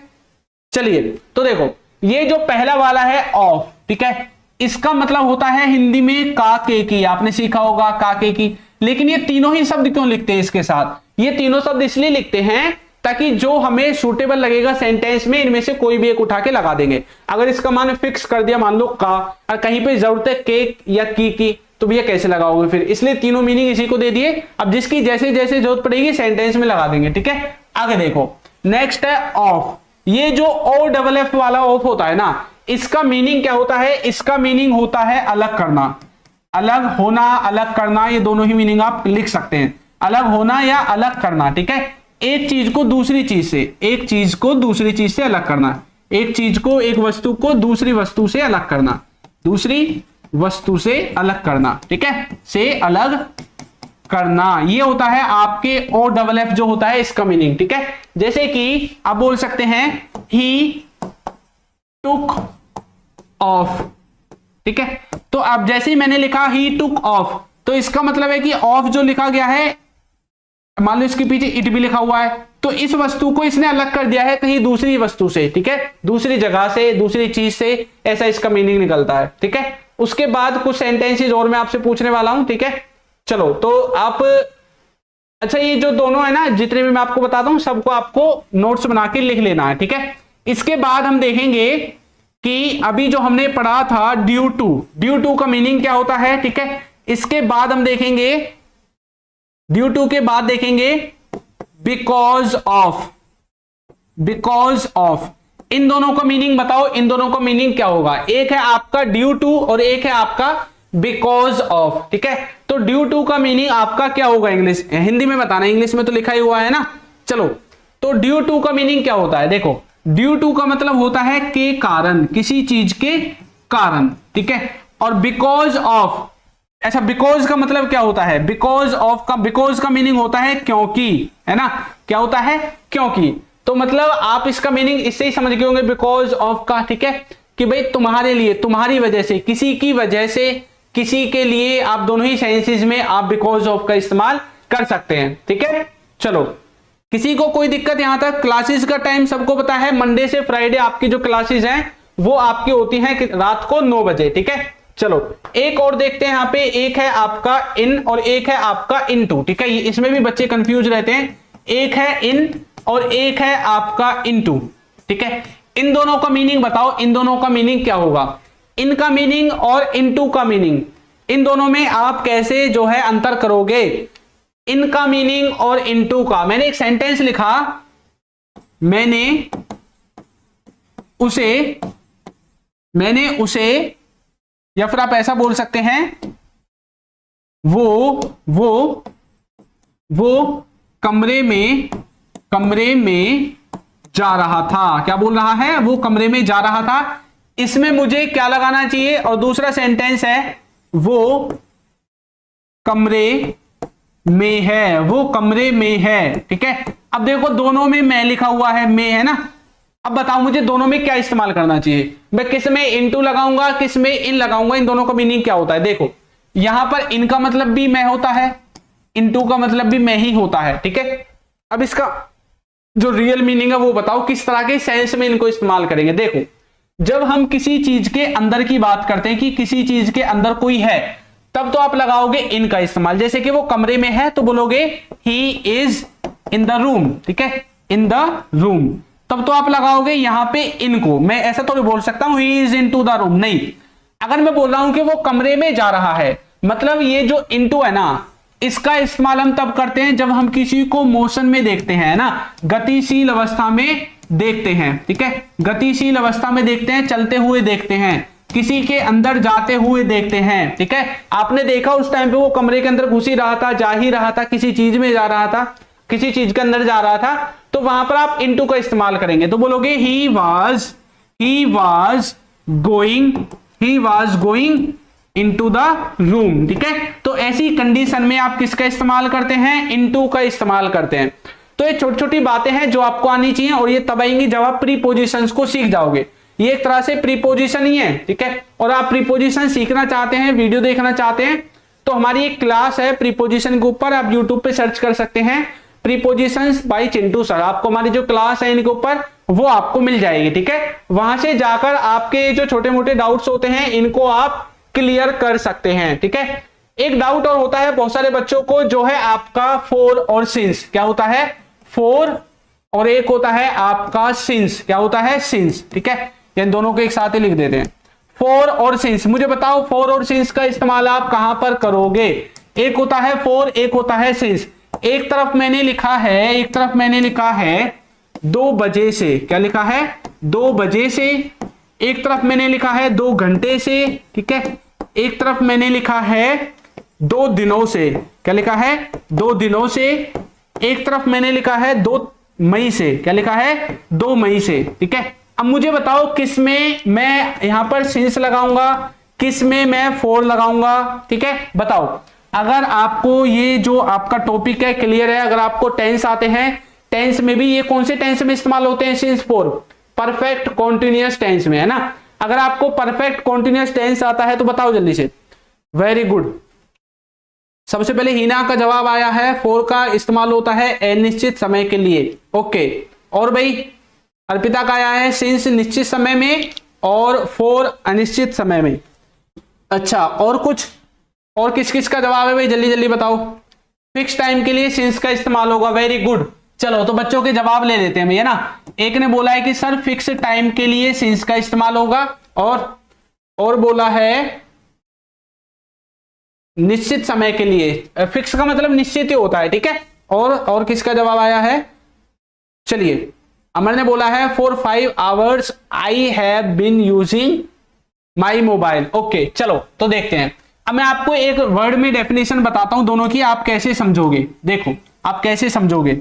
चलिए, तो देखो, ये जो पहला वाला है ऑफ, ठीक है, इसका मतलब होता है हिंदी में काके की। आपने सीखा होगा काके की। लेकिन ये तीनों ही शब्द क्यों लिखते हैं इसके साथ? ये तीनों शब्द इसलिए लिखते हैं ताकि जो हमें सूटेबल लगेगा सेंटेंस में, इनमें से कोई भी एक उठा के लगा देंगे। अगर इसका मान फिक्स कर दिया, मान लो का, और कहीं पे जरूरत है केक या की, तो भैया कैसे लगाओगे फिर? इसलिए तीनों मीनिंग इसी को दे दिए। अब जिसकी जैसे जैसे जरूरत पड़ेगी सेंटेंस में लगा देंगे, ठीक है। आगे देखो, नेक्स्ट है ऑफ। ये जो ओ डबल एफ वाला ऑफ होता है ना, इसका मीनिंग क्या होता है? इसका मीनिंग होता है अलग करना, अलग होना, अलग करना। ये दोनों ही मीनिंग आप लिख सकते हैं, अलग होना या अलग करना, ठीक है। एक चीज को दूसरी चीज से, एक चीज को दूसरी चीज से अलग करना, एक चीज को, एक वस्तु को दूसरी वस्तु से अलग करना, दूसरी वस्तु से अलग करना, ठीक है, से अलग करना। ये होता है आपके ओ डबल एफ जो होता है इसका मीनिंग, ठीक है। जैसे कि आप बोल सकते हैं ही टुक ऑफ, ठीक है। तो अब जैसे ही मैंने लिखा ही टुक ऑफ, तो इसका मतलब है कि ऑफ जो लिखा गया है, मान लो इसके पीछे इट भी लिखा हुआ है, तो इस वस्तु को इसने अलग कर दिया है कहीं दूसरी वस्तु से, ठीक है, दूसरी जगह से, दूसरी चीज से, ऐसा इसका मीनिंग निकलता है, ठीक है। उसके बाद कुछ सेंटेंसेस और मैं आपसे पूछने वाला हूं, ठीक है। चलो, तो आप, अच्छा, ये जो दोनों है ना, जितने भी मैं आपको बताता हूं, सबको आपको नोट्स बना के लिख लेना है, ठीक है। इसके बाद हम देखेंगे कि अभी जो हमने पढ़ा था ड्यू टू, ड्यू टू का मीनिंग क्या होता है, ठीक है। इसके बाद हम देखेंगे, ड्यू टू के बाद देखेंगे बिकॉज ऑफ, बिकॉज ऑफ। इन दोनों का मीनिंग बताओ, इन दोनों का मीनिंग क्या होगा? एक है आपका ड्यू टू और एक है आपका बिकॉज ऑफ, ठीक है। तो ड्यू टू का मीनिंग आपका क्या होगा? इंग्लिश, हिंदी में बताना, इंग्लिश में तो लिखा ही हुआ है ना। चलो, तो ड्यू टू का मीनिंग क्या होता है? देखो, ड्यू टू का मतलब होता है के कारण, किसी चीज के कारण, ठीक है। और बिकॉज ऑफ, अच्छा बिकॉज का मतलब क्या होता है? बिकॉज ऑफ का, बिकॉज का मीनिंग होता है क्योंकि, है ना। क्या होता है? क्योंकि। तो मतलब आप इसका मीनिंग इससे ही समझ गए होंगे बिकॉज ऑफ का, ठीक है, कि भाई तुम्हारे लिए, तुम्हारी वजह से, किसी की वजह से, किसी के लिए, आप दोनों ही सेंसेस में आप बिकॉज ऑफ का इस्तेमाल कर सकते हैं, ठीक है। चलो, किसी को कोई दिक्कत? यहां तक क्लासेस का टाइम सबको पता है, मंडे से फ्राइडे आपकी जो क्लासेस हैं वो आपकी होती हैं रात को 9 बजे, ठीक है। चलो, एक और देखते हैं। यहां पे एक है आपका इन और एक है आपका इनटू, ठीक है। इसमें भी बच्चे कंफ्यूज रहते हैं, एक है इन और एक है आपका इनटू, ठीक है। इन दोनों का मीनिंग बताओ, इन दोनों का मीनिंग क्या होगा? इन का मीनिंग और इनटू का मीनिंग, इन दोनों में आप कैसे जो है अंतर करोगे? इन का मीनिंग और इनटू का, मैंने एक सेंटेंस लिखा, मैंने उसे, या फिर आप ऐसा बोल सकते हैं, वो कमरे में जा रहा था। क्या बोल रहा है? वो कमरे में जा रहा था। इसमें मुझे क्या लगाना चाहिए? और दूसरा सेंटेंस है, वो कमरे में है, वो कमरे में है, ठीक है। अब देखो, दोनों में मैं लिखा हुआ है, में है ना। अब बताओ मुझे दोनों में क्या इस्तेमाल करना चाहिए? मैं किस में इनटू लगाऊंगा, किस में इन लगाऊंगा? इन दोनों का मीनिंग क्या होता है? देखो, यहां पर इन का मतलब भी मैं होता है, इनटू का मतलब भी मैं ही होता है, ठीक है। अब इसका जो रियल मीनिंग है वो बताओ, किस तरह के सेंस में इनको इस्तेमाल करेंगे? देखो, जब हम किसी चीज के अंदर की बात करते हैं कि किसी चीज के अंदर कोई है, तब तो आप लगाओगे इन का इस्तेमाल। जैसे कि वो कमरे में है तो बोलोगे he is in the room, ठीक है, इन द रूम। तब तो आप लगाओगे यहां पे इनको। मैं ऐसा तो नहीं बोल सकता हूं he is into the room, नहीं। अगर मैं बोल रहा हूं कि वो कमरे में जा रहा है, मतलब ये जो इनटू है ना, इसका इस्तेमाल हम तब करते हैं जब हम किसी को मोशन में देखते हैं ना, गतिशील अवस्था में देखते हैं, ठीक है। गतिशील अवस्था में देखते हैं, चलते हुए देखते हैं, किसी के अंदर जाते हुए देखते हैं, ठीक है। आपने देखा उस टाइम पे वो कमरे के अंदर घुस ही रहा था, जा ही रहा था, किसी चीज में जा रहा था, किसी चीज के अंदर जा रहा था, तो वहां पर आप इनटू का इस्तेमाल करेंगे। तो बोलोगे he was going into the room, ठीक है। तो ऐसी कंडीशन में आप किसका इस्तेमाल करते हैं? इनटू का इस्तेमाल करते हैं। तो ये छोटी छोटी बातें हैं जो आपको आनी चाहिए, और ये तब आएंगी जब आप प्रीपोजिशंस को सीख जाओगे। ये एक तरह से प्रीपोजिशन ही है, ठीक है। और आप प्रीपोजिशन सीखना चाहते हैं, वीडियो देखना चाहते हैं, तो हमारी एक क्लास है प्रीपोजिशन के ऊपर, आप यूट्यूब पे सर्च कर सकते हैं, प्रीपोजिशंस बाय चिंटू सर। आपको हमारी जो क्लास है इनके ऊपर वो आपको मिल जाएगी, ठीक है। वहां से जाकर आपके जो छोटे मोटे डाउट्स होते हैं इनको आप क्लियर कर सकते हैं, ठीक है। एक डाउट और होता है बहुत सारे बच्चों को, जो है आपका फोर और सिंस। क्या होता है? फोर, और एक होता है आपका सिंस। क्या होता है? सिंस, ठीक है। इन दोनों को एक साथ ही लिख देते हैं, फोर और सिंस। मुझे बताओ फोर और सिंस का इस्तेमाल आप कहां पर करोगे? एक होता है फोर, एक होता है सिंस। एक तरफ मैंने लिखा है 2 बजे से। क्या लिखा है? 2 बजे से। एक तरफ मैंने लिखा है 2 घंटे से, ठीक है। एक तरफ मैंने लिखा है 2 दिनों से। क्या लिखा है? 2 दिनों से। एक तरफ मैंने लिखा है 2 मई से। क्या लिखा है? 2 मई से, ठीक है। अब मुझे बताओ किस में मैं यहां पर सिंस लगाऊंगा, किस में मैं फोर लगाऊंगा, ठीक है। बताओ, अगर आपको ये जो आपका टॉपिक है क्लियर है, अगर आपको टेंस आते हैं, टेंस में भी ये कौन से टेंस में इस्तेमाल होते हैं? Since for perfect continuous tense में, है ना। अगर आपको परफेक्ट कॉन्टिन्यूअस टेंस आता है तो बताओ जल्दी से। Very good. सबसे पहले हीना का जवाब आया है, फोर का इस्तेमाल होता है अनिश्चित समय के लिए। ओके, और भाई अर्पिता का आया है सिंस निश्चित समय में और फोर अनिश्चित समय में। अच्छा, और कुछ? और किस किस का जवाब है भाई? जल्दी जल्दी बताओ। फिक्स टाइम के लिए सिंस का इस्तेमाल होगा। Very good. चलो तो बच्चों के जवाब ले लेते हैं भैया ना। एक ने बोला है कि सर फिक्स टाइम के लिए सिंस का इस्तेमाल होगा, और बोला है निश्चित समय के लिए। फिक्स का मतलब निश्चित ही होता है, ठीक है। और किसका जवाब आया है? चलिए अमर ने बोला है for 5 hours I have been using my mobile. Okay चलो तो देखते हैं। अब मैं आपको एक वर्ड में डेफिनेशन बताता हूं दोनों की, आप कैसे समझोगे। देखो आप कैसे समझोगे।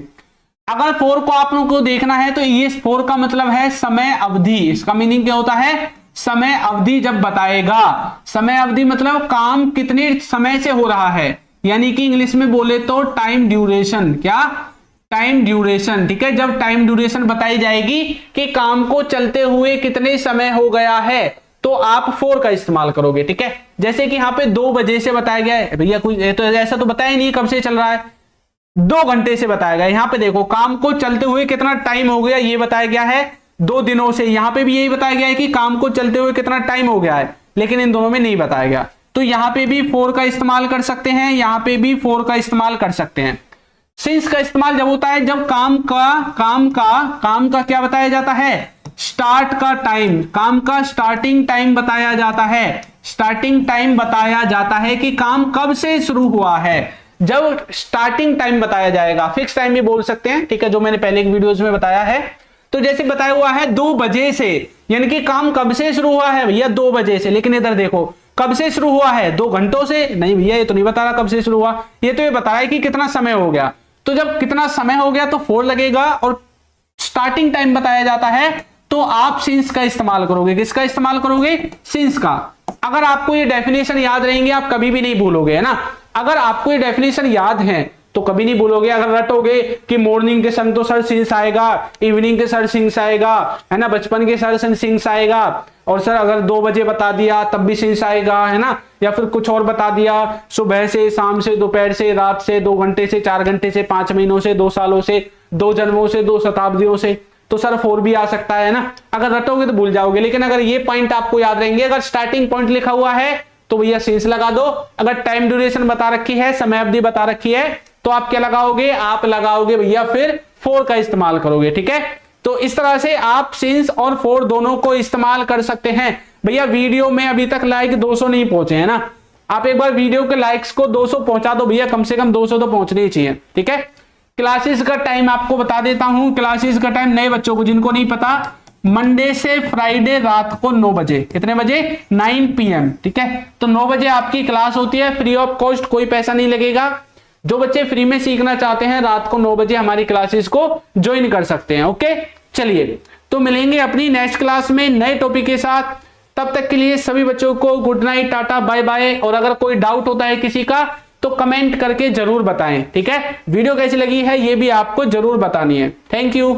अगर फोर को आप लोगों को देखना है तो ये फोर का मतलब है समय अवधि। इसका मीनिंग क्या होता है? समय अवधि जब बताएगा। समय अवधि मतलब काम कितने समय से हो रहा है, यानी कि इंग्लिश में बोले तो टाइम ड्यूरेशन। क्या? Time duration. ठीक है, जब टाइम ड्यूरेशन बताई जाएगी कि काम को चलते हुए कितने समय हो गया है तो आप फोर का इस्तेमाल करोगे। ठीक है, जैसे कि यहाँ पे 2 बजे से बताया गया है। भैया कुछ तो ऐसा तो बताया नहीं कब से चल रहा है, 2 घंटे से बताया गया। यहाँ पे देखो काम को चलते हुए कितना टाइम हो गया ये बताया गया है 2 दिनों से। यहाँ पे भी यही बताया गया है कि काम को चलते हुए कितना टाइम हो गया है, लेकिन इन दोनों में नहीं बताया गया। तो यहाँ पे भी फोर का इस्तेमाल कर सकते हैं, यहाँ पे भी फोर का इस्तेमाल कर सकते हैं। सिंस का इस्तेमाल जब होता है जब काम का क्या बताया जाता है? स्टार्ट का टाइम, काम का स्टार्टिंग टाइम बताया जाता है। स्टार्टिंग टाइम बताया जाता है कि काम कब से शुरू हुआ है। जब स्टार्टिंग टाइम बताया जाएगा, फिक्स टाइम भी बोल सकते हैं। ठीक है, जो मैंने पहले की वीडियोस में बताया है। तो जैसे बताया हुआ है 2 बजे से, यानी कि काम कब से शुरू हुआ है भैया? 2 बजे से। लेकिन इधर देखो कब से शुरू हुआ है? 2 घंटों से। नहीं भैया ये तो नहीं बता रहा कब से शुरू हुआ, ये तो ये बता रहा है कि कितना समय हो गया। तो जब कितना समय हो गया तो 4 लगेगा, और स्टार्टिंग टाइम बताया जाता है तो आप सिंस का इस्तेमाल करोगे। किसका इस्तेमाल करोगे? सिंस का। अगर आपको ये डेफिनेशन याद रहेंगे आप कभी भी नहीं भूलोगे, है ना। अगर आपको ये डेफिनेशन याद है तो कभी नहीं भूलोगे। अगर रटोगे कि मॉर्निंग के सन तो सर सिंस आएगा, इवनिंग के सर सिंस आएगा, है ना, बचपन के सर सिंस आएगा, और सर अगर 2 बजे बता दिया तब भी सिंस आएगा, है ना, या फिर कुछ और बता दिया सुबह से, शाम से, दोपहर से, रात से, 2 घंटे से, 4 घंटे से, 5 महीनों से, 2 सालों से, 2 जन्मों से, 2 शताब्दियों से, तो सर 4 भी आ सकता है ना। अगर रटोगे तो भूल जाओगे, लेकिन अगर ये पॉइंट आपको याद रहेंगे, अगर स्टार्टिंग पॉइंट लिखा हुआ है तो भैया सिंस लगा दो। अगर टाइम ड्यूरेशन बता रखी है, समय अवधि बता रखी है, तो आप क्या लगाओगे? आप लगाओगे भैया फिर 4 का इस्तेमाल करोगे। ठीक है, तो इस तरह से आप सिंस और 4 दोनों को इस्तेमाल कर सकते हैं। भैया वीडियो में अभी तक लाइक 200 नहीं पहुंचे हैं ना, आप एक बार वीडियो के लाइक्स को 200 पहुंचा दो भैया, कम से कम 200 तो पहुंचने ही चाहिए। ठीक है, क्लासेस का टाइम आपको बता देता हूं। क्लासेस का टाइम नए बच्चों को जिनको नहीं पता, मंडे से फ्राइडे रात को 9 बजे। कितने बजे? 9 PM। ठीक है, तो 9 बजे आपकी क्लास होती है, फ्री ऑफ कॉस्ट, कोई पैसा नहीं लगेगा। जो बच्चे फ्री में सीखना चाहते हैं रात को 9 बजे हमारी क्लासेस को ज्वाइन कर सकते हैं। ओके चलिए, तो मिलेंगे अपनी नेक्स्ट क्लास में नए टॉपिक के साथ। तब तक के लिए सभी बच्चों को good night, tata, bye bye. और अगर कोई डाउट होता है किसी का तो कमेंट करके जरूर बताएं। ठीक है, वीडियो कैसी लगी है ये भी आपको जरूर बतानी है। Thank you.